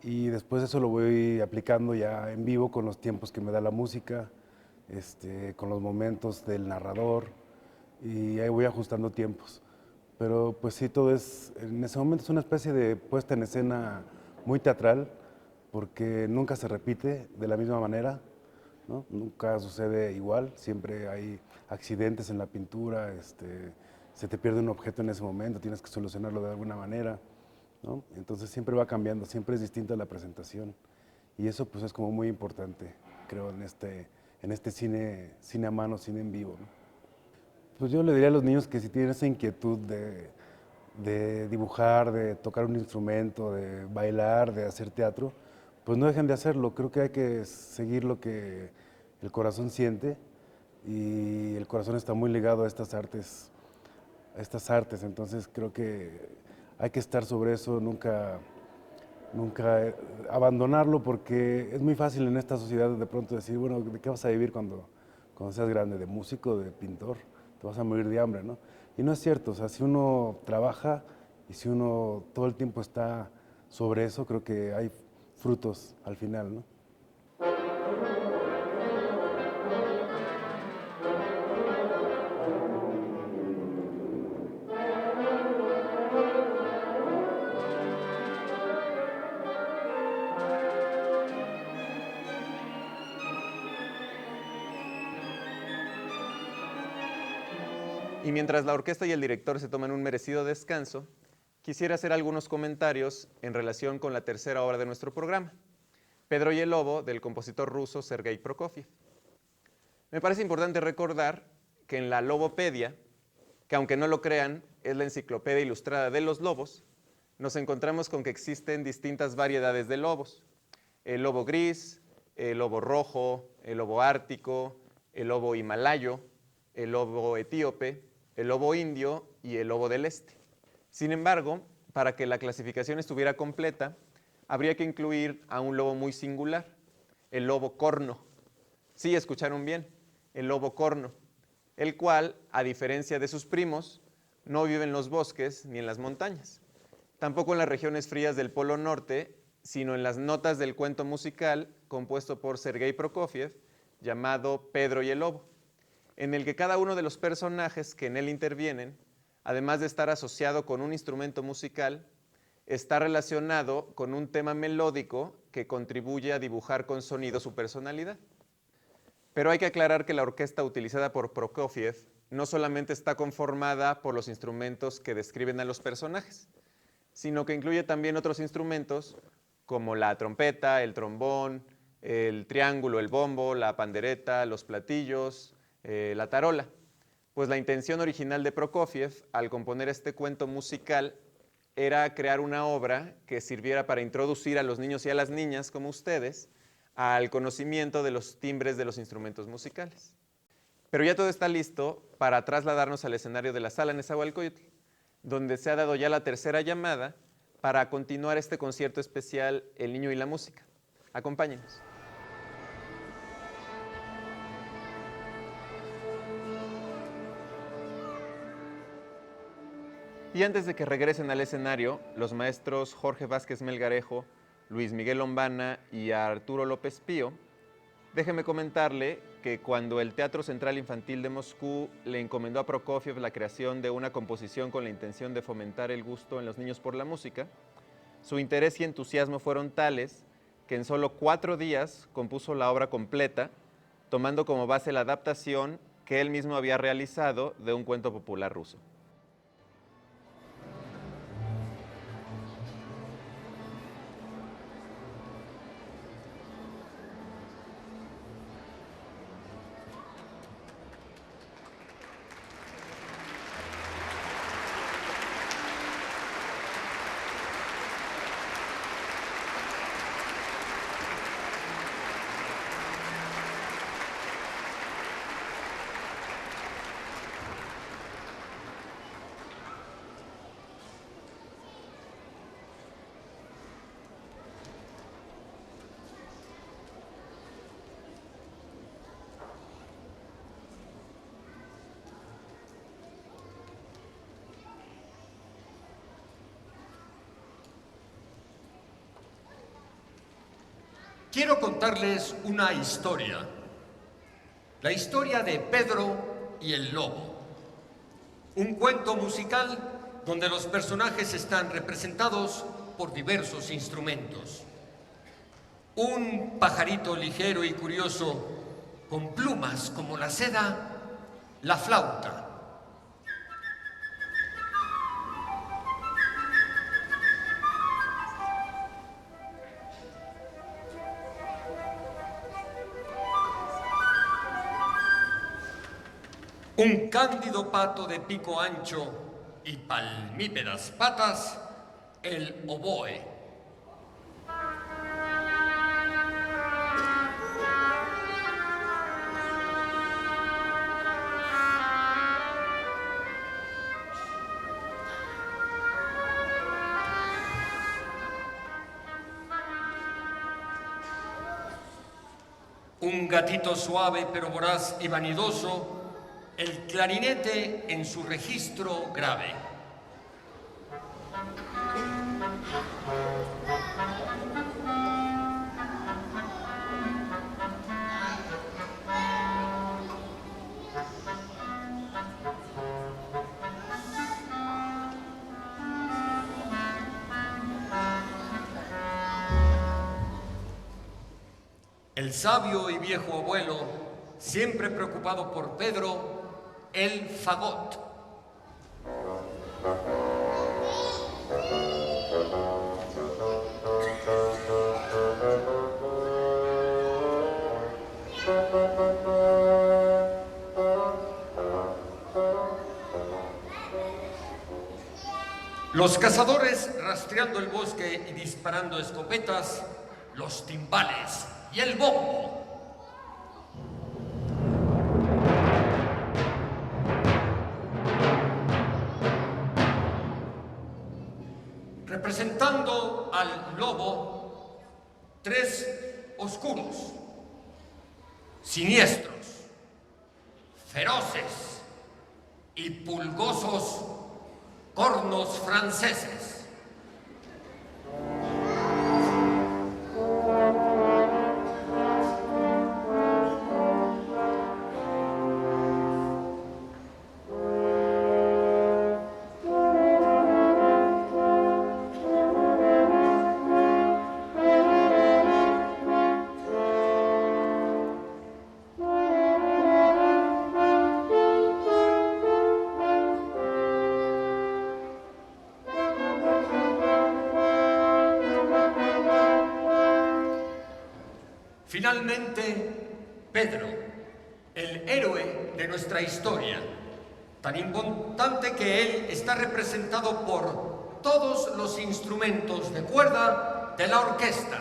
Speaker 5: y después eso lo voy aplicando ya en vivo con los tiempos que me da la música, con los momentos del narrador y ahí voy ajustando tiempos. Pero pues sí, en ese momento es una especie de puesta en escena muy teatral porque nunca se repite de la misma manera, ¿no? Nunca sucede igual, siempre hay accidentes en la pintura, se te pierde un objeto en ese momento, tienes que solucionarlo de alguna manera, ¿no? Entonces siempre va cambiando, siempre es distinta la presentación y eso pues es como muy importante, creo, en este cine a mano, cine en vivo, ¿no? Pues yo le diría a los niños que si tienen esa inquietud de dibujar, de tocar un instrumento, de bailar, de hacer teatro, pues no dejen de hacerlo. Creo que hay que seguir lo que el corazón siente y el corazón está muy ligado a estas artes, entonces creo que hay que estar sobre eso, nunca abandonarlo porque es muy fácil en esta sociedad de pronto decir, bueno, ¿de qué vas a vivir cuando seas grande? ¿De músico, de pintor? Te vas a morir de hambre, ¿no? Y no es cierto, o sea, si uno trabaja Y si uno todo el tiempo está sobre eso, creo que hay frutos al final, ¿no?
Speaker 1: Y mientras la orquesta y el director se toman un merecido descanso, quisiera hacer algunos comentarios en relación con la tercera obra de nuestro programa, Pedro y el Lobo, del compositor ruso Sergei Prokofiev. Me parece importante recordar que en la Lobopedia, que aunque no lo crean, es la enciclopedia ilustrada de los lobos, nos encontramos con que existen distintas variedades de lobos. El lobo gris, el lobo rojo, el lobo ártico, el lobo himalayo, el lobo etíope, el lobo indio y el lobo del este. Sin embargo, para que la clasificación estuviera completa, habría que incluir a un lobo muy singular, el lobo corno. Sí, escucharon bien, el lobo corno, el cual, a diferencia de sus primos, no vive en los bosques ni en las montañas, tampoco en las regiones frías del Polo Norte, sino en las notas del cuento musical compuesto por Sergei Prokofiev, llamado Pedro y el Lobo, en el que cada uno de los personajes que en él intervienen, además de estar asociado con un instrumento musical, está relacionado con un tema melódico que contribuye a dibujar con sonido su personalidad. Pero hay que aclarar que la orquesta utilizada por Prokofiev no solamente está conformada por los instrumentos que describen a los personajes, sino que incluye también otros instrumentos como la trompeta, el trombón, el triángulo, el bombo, la pandereta, los platillos, la tarola. Pues la intención original de Prokofiev al componer este cuento musical era crear una obra que sirviera para introducir a los niños y a las niñas como ustedes al conocimiento de los timbres de los instrumentos musicales. Pero ya todo está listo para trasladarnos al escenario de la Sala Nezahualcóyotl, donde se ha dado ya la tercera llamada para continuar este concierto especial El Niño y la Música. Acompáñenos. Y antes de que regresen al escenario, los maestros Jorge Vázquez Melgarejo, Luis Miguel Lombana y Arturo López Pío, déjeme comentarle que cuando el Teatro Central Infantil de Moscú le encomendó a Prokofiev la creación de una composición con la intención de fomentar el gusto en los niños por la música, su interés y entusiasmo fueron tales que en solo 4 días compuso la obra completa, tomando como base la adaptación que él mismo había realizado de un cuento popular ruso.
Speaker 2: Quiero contarles una historia, la historia de Pedro y el Lobo, un cuento musical donde los personajes están representados por diversos instrumentos. Un pajarito ligero y curioso con plumas como la seda, la flauta. Un cándido pato de pico ancho y palmípedas patas, el oboe. Un gatito suave pero voraz y vanidoso, el clarinete en su registro grave. el sabio y viejo abuelo, siempre preocupado por Pedro, el fagot. Los cazadores rastreando el bosque y disparando escopetas, los timbales y el bombo. Representando al lobo, tres oscuros, siniestros, feroces y pulgosos cornos franceses. Finalmente, Pedro, el héroe de nuestra historia, tan importante que él está representado por todos los instrumentos de cuerda de la orquesta.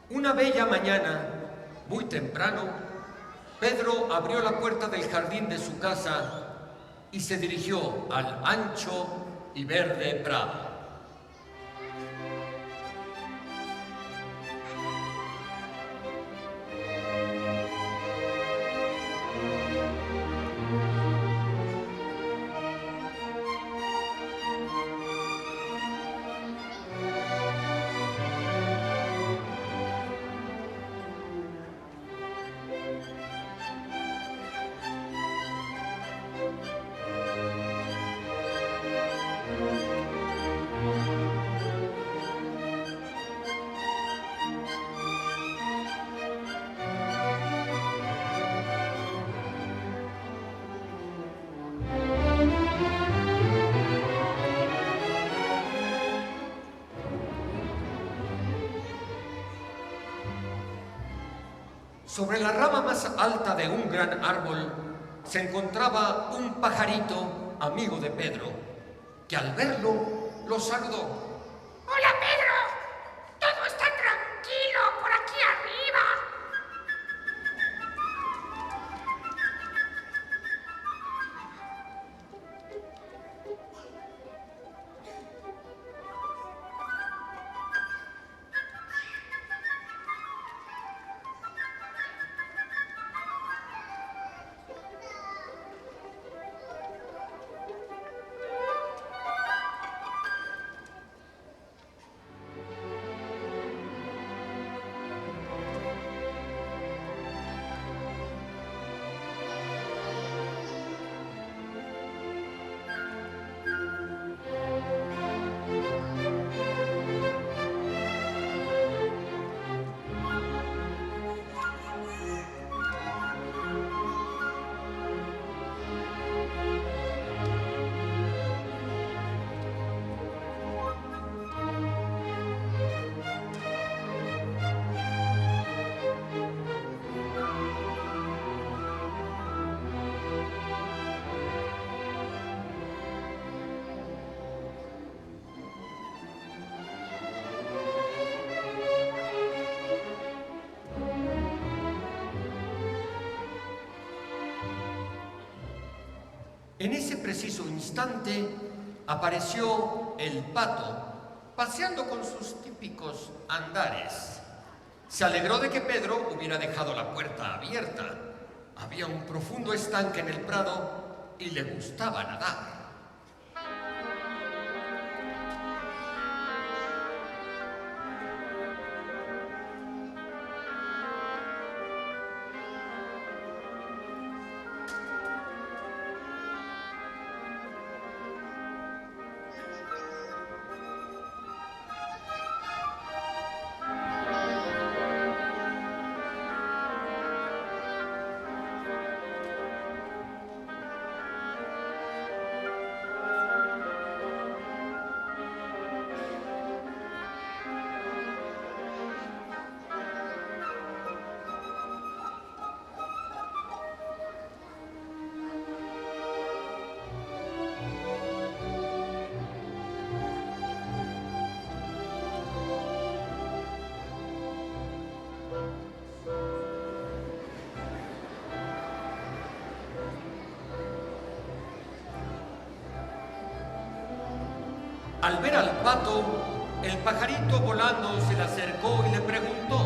Speaker 2: Una bella mañana, muy temprano, Pedro abrió la puerta del jardín de su casa y se dirigió al ancho y verde prado. Sobre la rama más alta de un gran árbol se encontraba un pajarito amigo de Pedro, que al verlo lo saludó.
Speaker 6: ¡Hola, Pedro! ¡Todo está tranquilo por aquí arriba!
Speaker 2: En ese preciso instante apareció el pato paseando con sus típicos andares. Se alegró de que Pedro hubiera dejado la puerta abierta. Había un profundo estanque en el prado y le gustaba nadar. Al ver al pato, el pajarito volando se le acercó y le preguntó: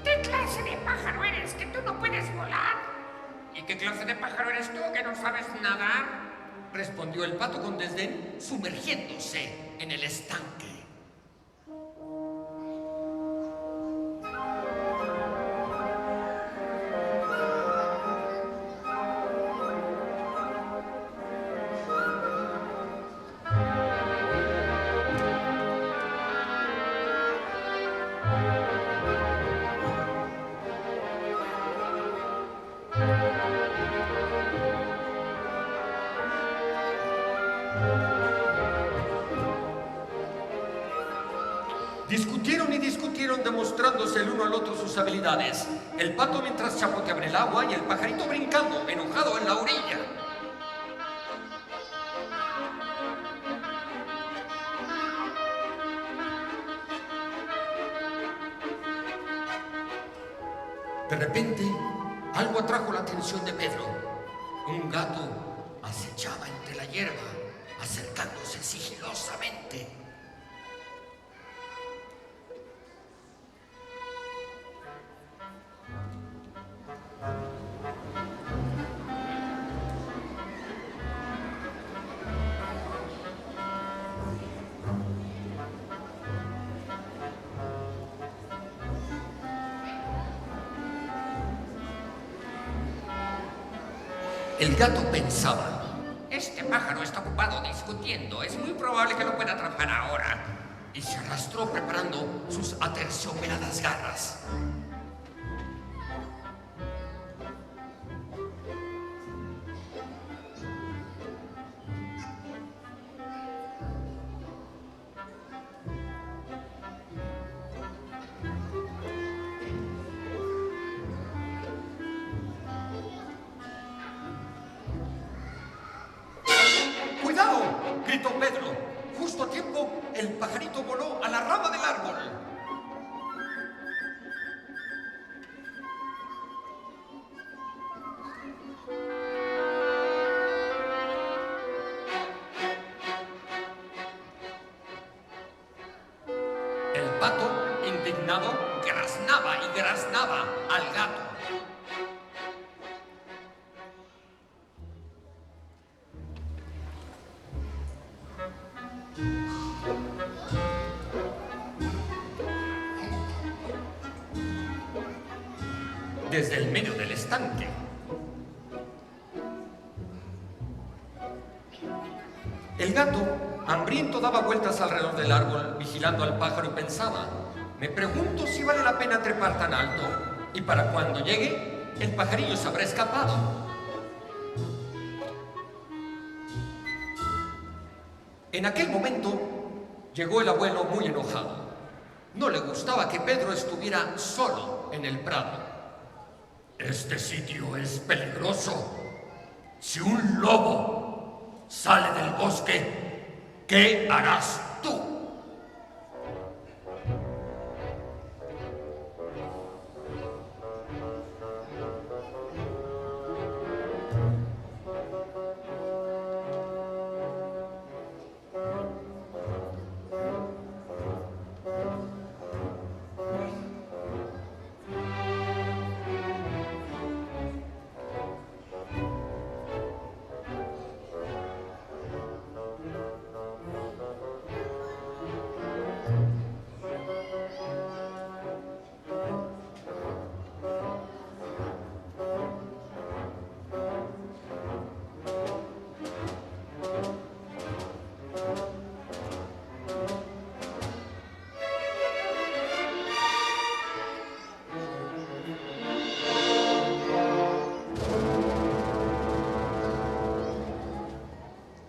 Speaker 6: ¿Qué clase de pájaro eres que tú no puedes volar? ¿Y qué clase de pájaro eres tú que no sabes nadar?
Speaker 2: Respondió el pato con desdén, sumergiéndose en el estanque. Discutieron y discutieron, demostrándose el uno al otro sus habilidades. El pato mientras chapoteaba en el agua y el pajarito brincando, enojado en la orilla. De repente, algo atrajo la atención de Pedro. Un gato acechaba entre la hierba, acercándose sigilosamente. El gato pensaba:
Speaker 6: Este pájaro está ocupado discutiendo. Es muy probable que lo pueda atrapar ahora.
Speaker 2: y se arrastró preparando sus aterciopeladas garras. ¡Cuidado!, gritó Pedro. Justo a tiempo, el pajarito voló a la rama del árbol. El pato, indignado, graznaba y graznaba al gato. Desde el medio del estanque. El gato, hambriento, daba vueltas alrededor del árbol, vigilando al pájaro y pensaba: me pregunto si vale la pena trepar tan alto, y para cuando llegue, el pajarillo se habrá escapado. En aquel momento, llegó el abuelo muy enojado. No le gustaba que Pedro estuviera solo en el prado. Este sitio es peligroso. Si un lobo sale del bosque, ¿qué harás tú?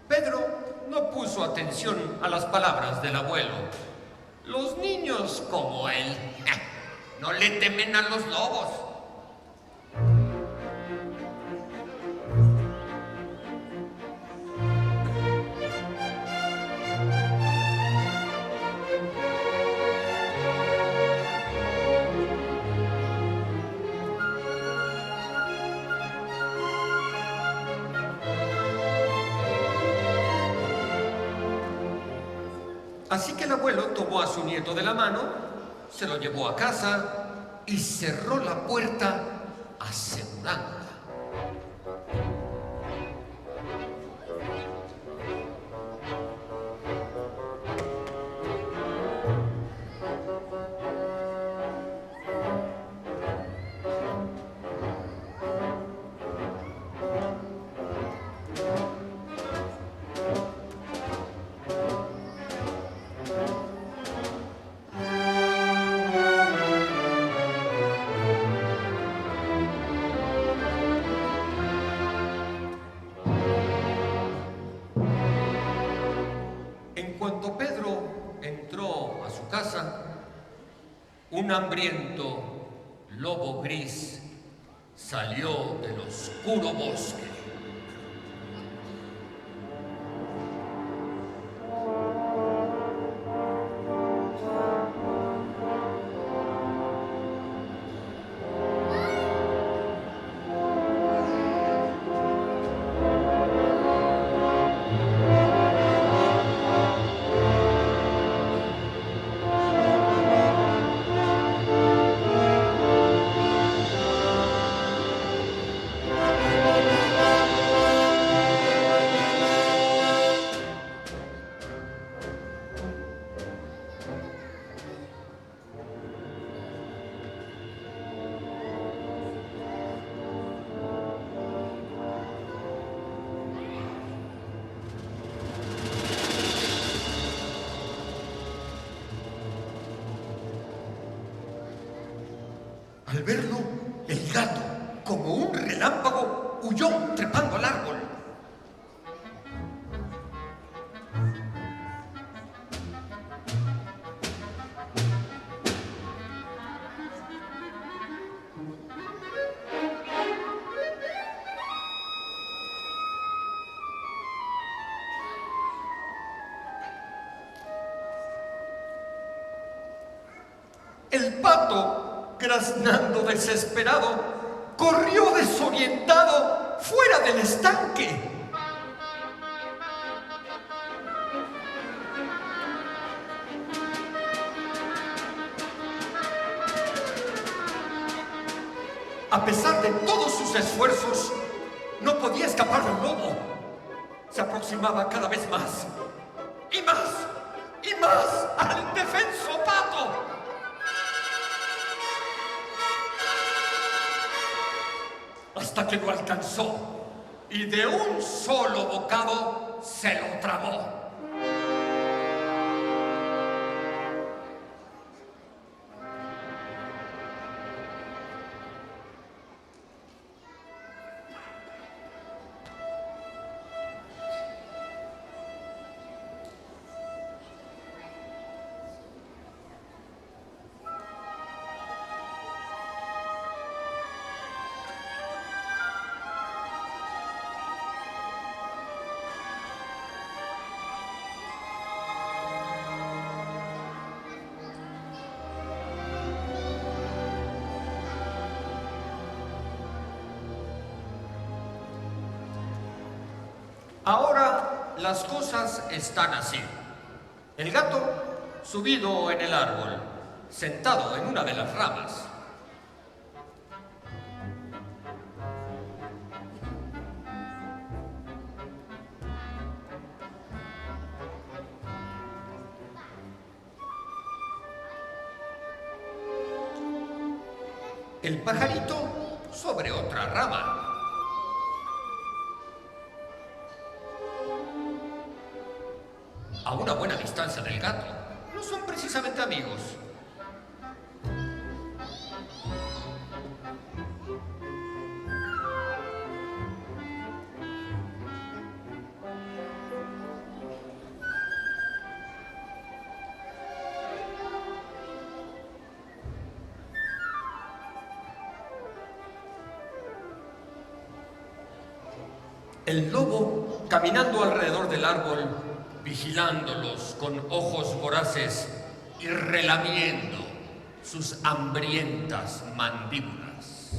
Speaker 2: Pedro no puso atención a las palabras del abuelo. Los niños como él no le temen a los lobos. Así que el abuelo tomó a su nieto de la mano, se lo llevó a casa y cerró la puerta asegurándola. En cuanto Pedro entró a su casa, un hambriento lobo gris salió del oscuro bosque. Al verlo, el gato, como un relámpago, huyó trepando al árbol. El pato, graznando desesperado, corrió desorientado fuera del estanque. A pesar de todos sus esfuerzos, no podía escapar del lobo. Se aproximaba cada vez más. Y más, y más al indefenso pato. Hasta que lo alcanzó y de un solo bocado se lo tragó. Ahora las cosas están así. El gato, subido en el árbol, sentado en una de las ramas. El pajarito sobre otra rama. A una buena distancia del gato. No son precisamente amigos. El lobo, caminando alrededor del árbol, vigilándolos con ojos voraces y relamiendo sus hambrientas mandíbulas.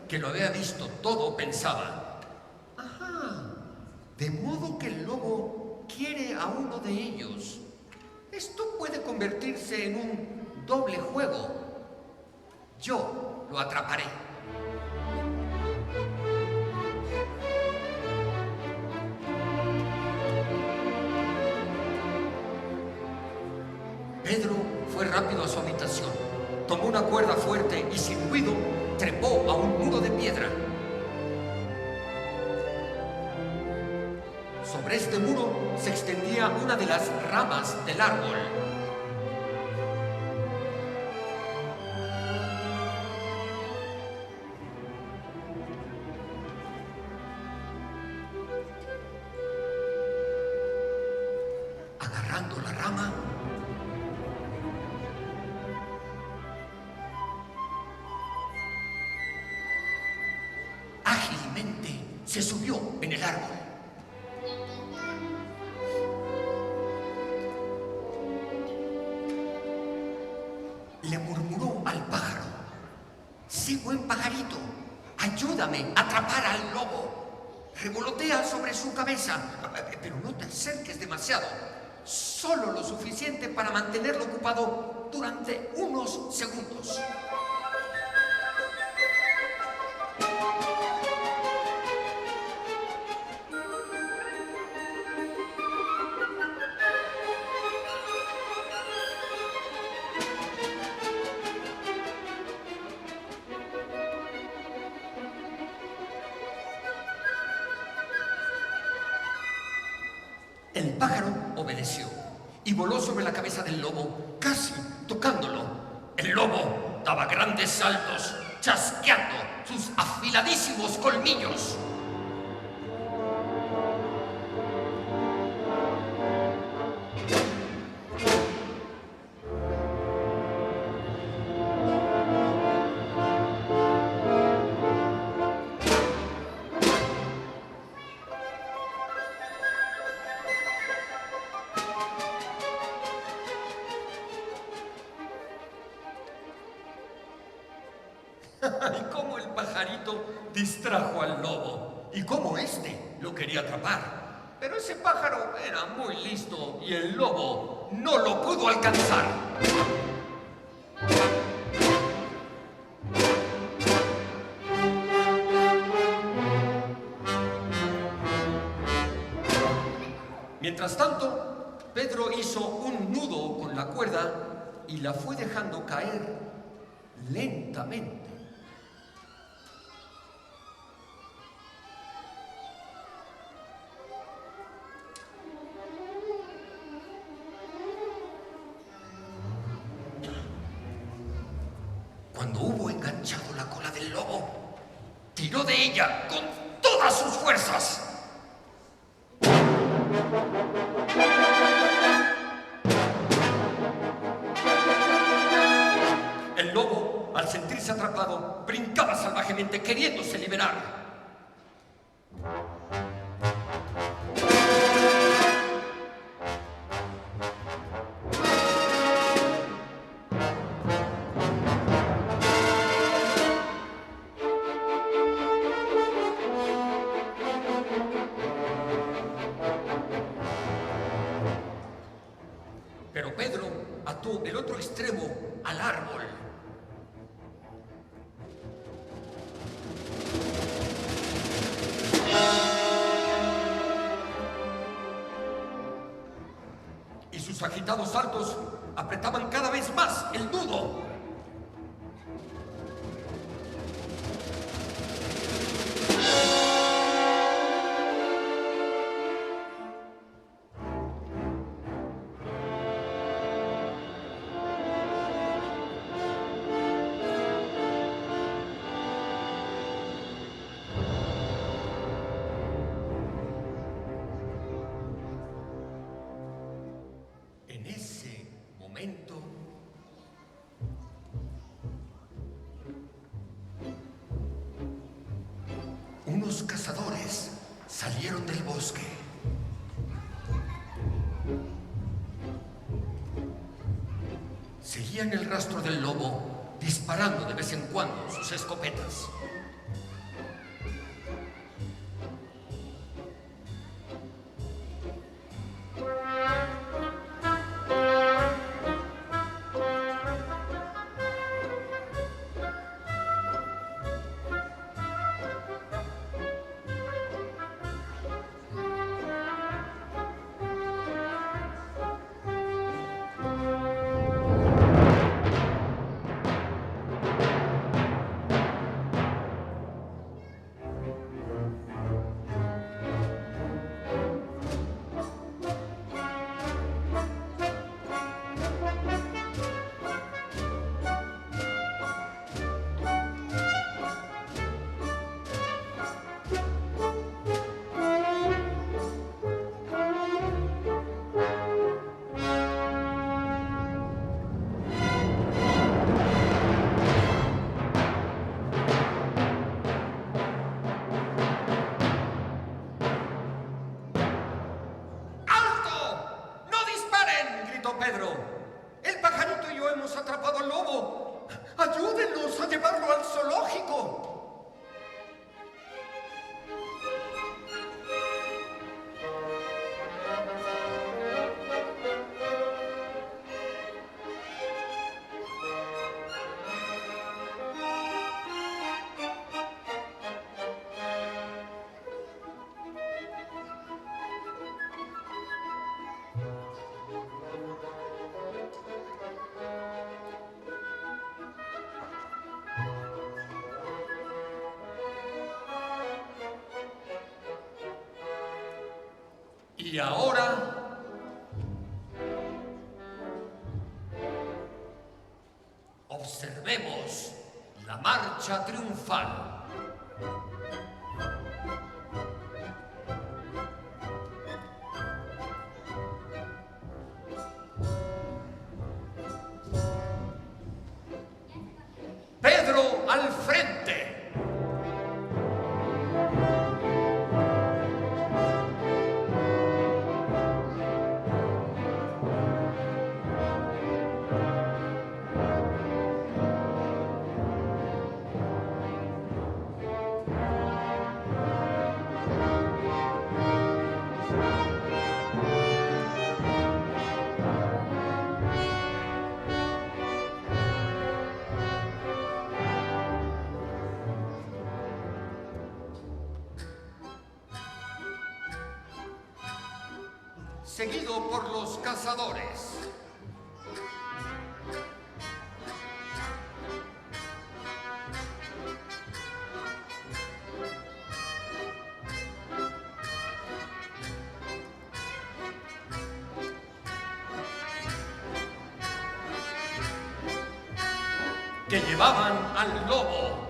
Speaker 2: que lo había visto todo, pensaba: ajá, de modo que el lobo quiere a uno de ellos. Esto puede convertirse en un doble juego. Yo lo atraparé. Pedro fue rápido a su habitación, tomó una cuerda fuerte y sin ruido trepó a un muro de piedra. Sobre este muro se extendía una de las ramas del árbol. Agarrando la rama, ágilmente se subió en el árbol. Le murmuró al pájaro: sí, buen pajarito, ayúdame a atrapar al lobo. Revolotea sobre su cabeza, pero no te acerques demasiado, solo lo suficiente para mantenerlo ocupado durante unos segundos. El pájaro obedeció y voló sobre la cabeza del lobo, casi tocándolo. El lobo daba grandes saltos, chasqueando sus afiladísimos colmillos. Y cómo el pajarito distrajo al lobo, y cómo éste lo quería atrapar. Pero ese pájaro era muy listo y el lobo no lo pudo alcanzar. Mientras tanto, Pedro hizo un nudo con la cuerda y la fue dejando caer lentamente. Cuando hubo enganchado la cola del lobo, tiró de ella con todas sus fuerzas. El lobo, al sentirse atrapado, brincaba salvajemente, queriéndose liberar. Pero Pedro ató el otro extremo al árbol. Y sus agitados saltos apretaban cada vez más el nudo. En ese momento, unos cazadores salieron del bosque. Seguían el rastro del lobo, disparando de vez en cuando sus escopetas. El pajarito y yo hemos atrapado al lobo. Ayúdenos a llevarlo al zoológico. Y ahora, observemos la marcha triunfal. Pedro al frente. Seguido por los cazadores. Que llevaban al lobo.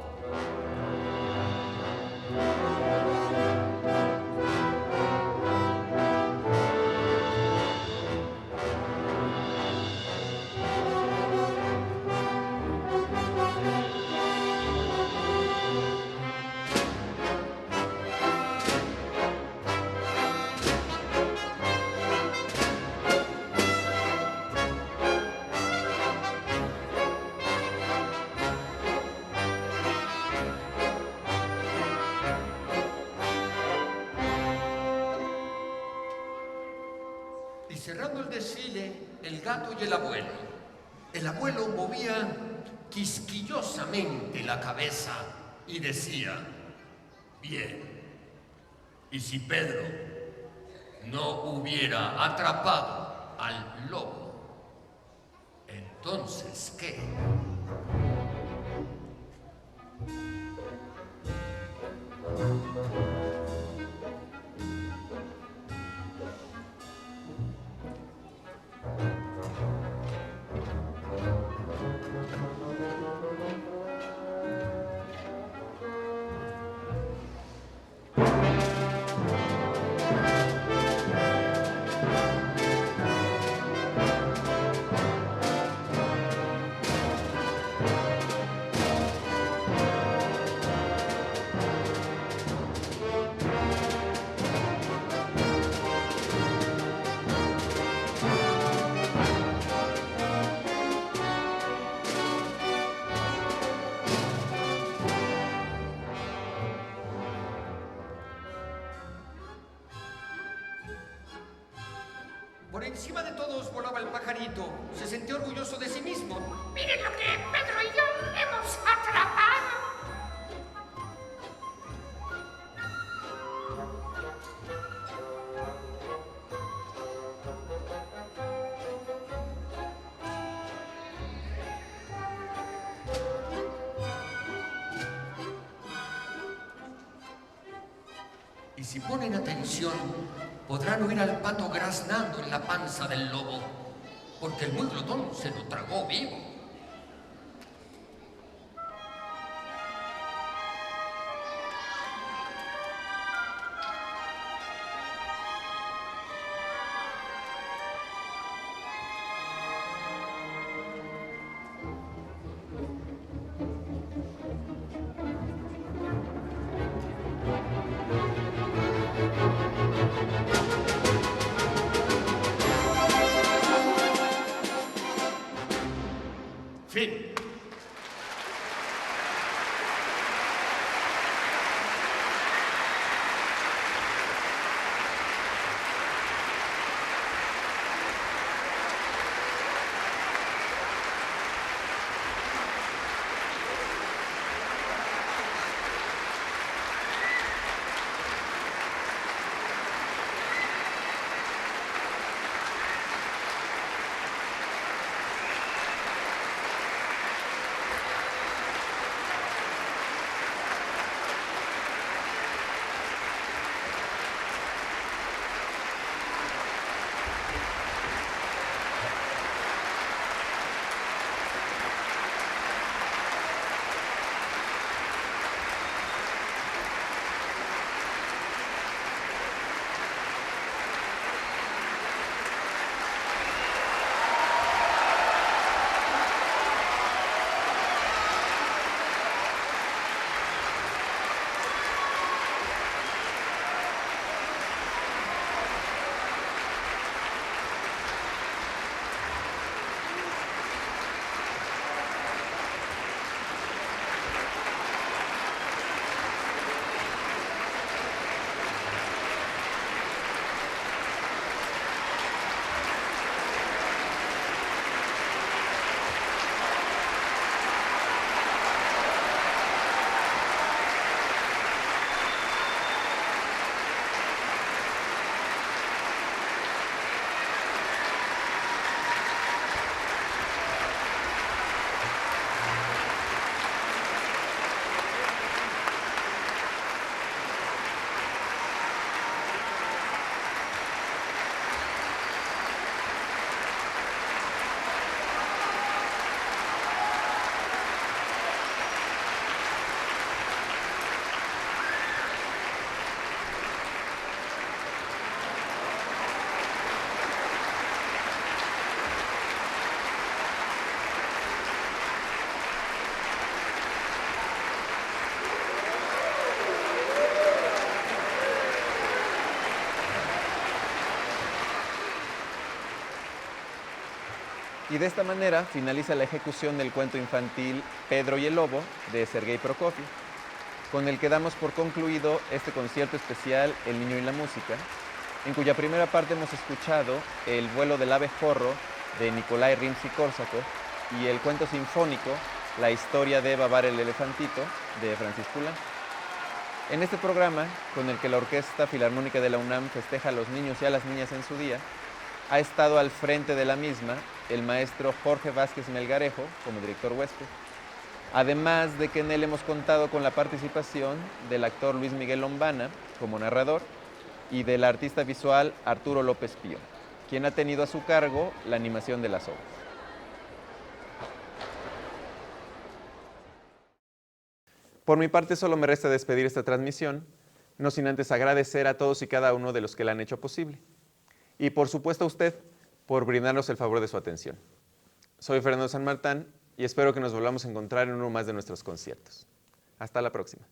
Speaker 2: Y cerrando el desfile, el gato y el abuelo. El abuelo movía quisquillosamente la cabeza y decía: bien, ¿y si Pedro no hubiera atrapado al lobo? Entonces, ¿qué? Por encima de todos volaba el pajarito. Se sentía orgulloso de sí mismo.
Speaker 6: Miren lo que Pedro y yo hemos atrapado.
Speaker 2: Y si ponen atención, podrán oír al pato graznando en la panza del lobo, porque el muy glotón se lo tragó vivo. Fin.
Speaker 1: Y de esta manera finaliza la ejecución del cuento infantil Pedro y el Lobo de Sergei Prokofiev, con el que damos por concluido este concierto especial El Niño y la Música, en cuya primera parte hemos escuchado El vuelo del abejorro de Nikolai Rimsky-Korsakov y el cuento sinfónico La historia de Babar el elefantito de Francis Poulenc. En este programa, con el que la Orquesta Filarmónica de la UNAM festeja a los niños y a las niñas en su día, ha estado al frente de la misma el maestro Jorge Vázquez Melgarejo como director huésped, además de que en él hemos contado con la participación del actor Luis Miguel Lombana como narrador y del artista visual Arturo López Pío, quien ha tenido a su cargo la animación de las obras. Por mi parte, solo me resta despedir esta transmisión, no sin antes agradecer a todos y cada uno de los que la han hecho posible. Y por supuesto a usted, por brindarnos el favor de su atención. Soy Fernando San Martán y espero que nos volvamos a encontrar en uno más de nuestros conciertos. Hasta la próxima.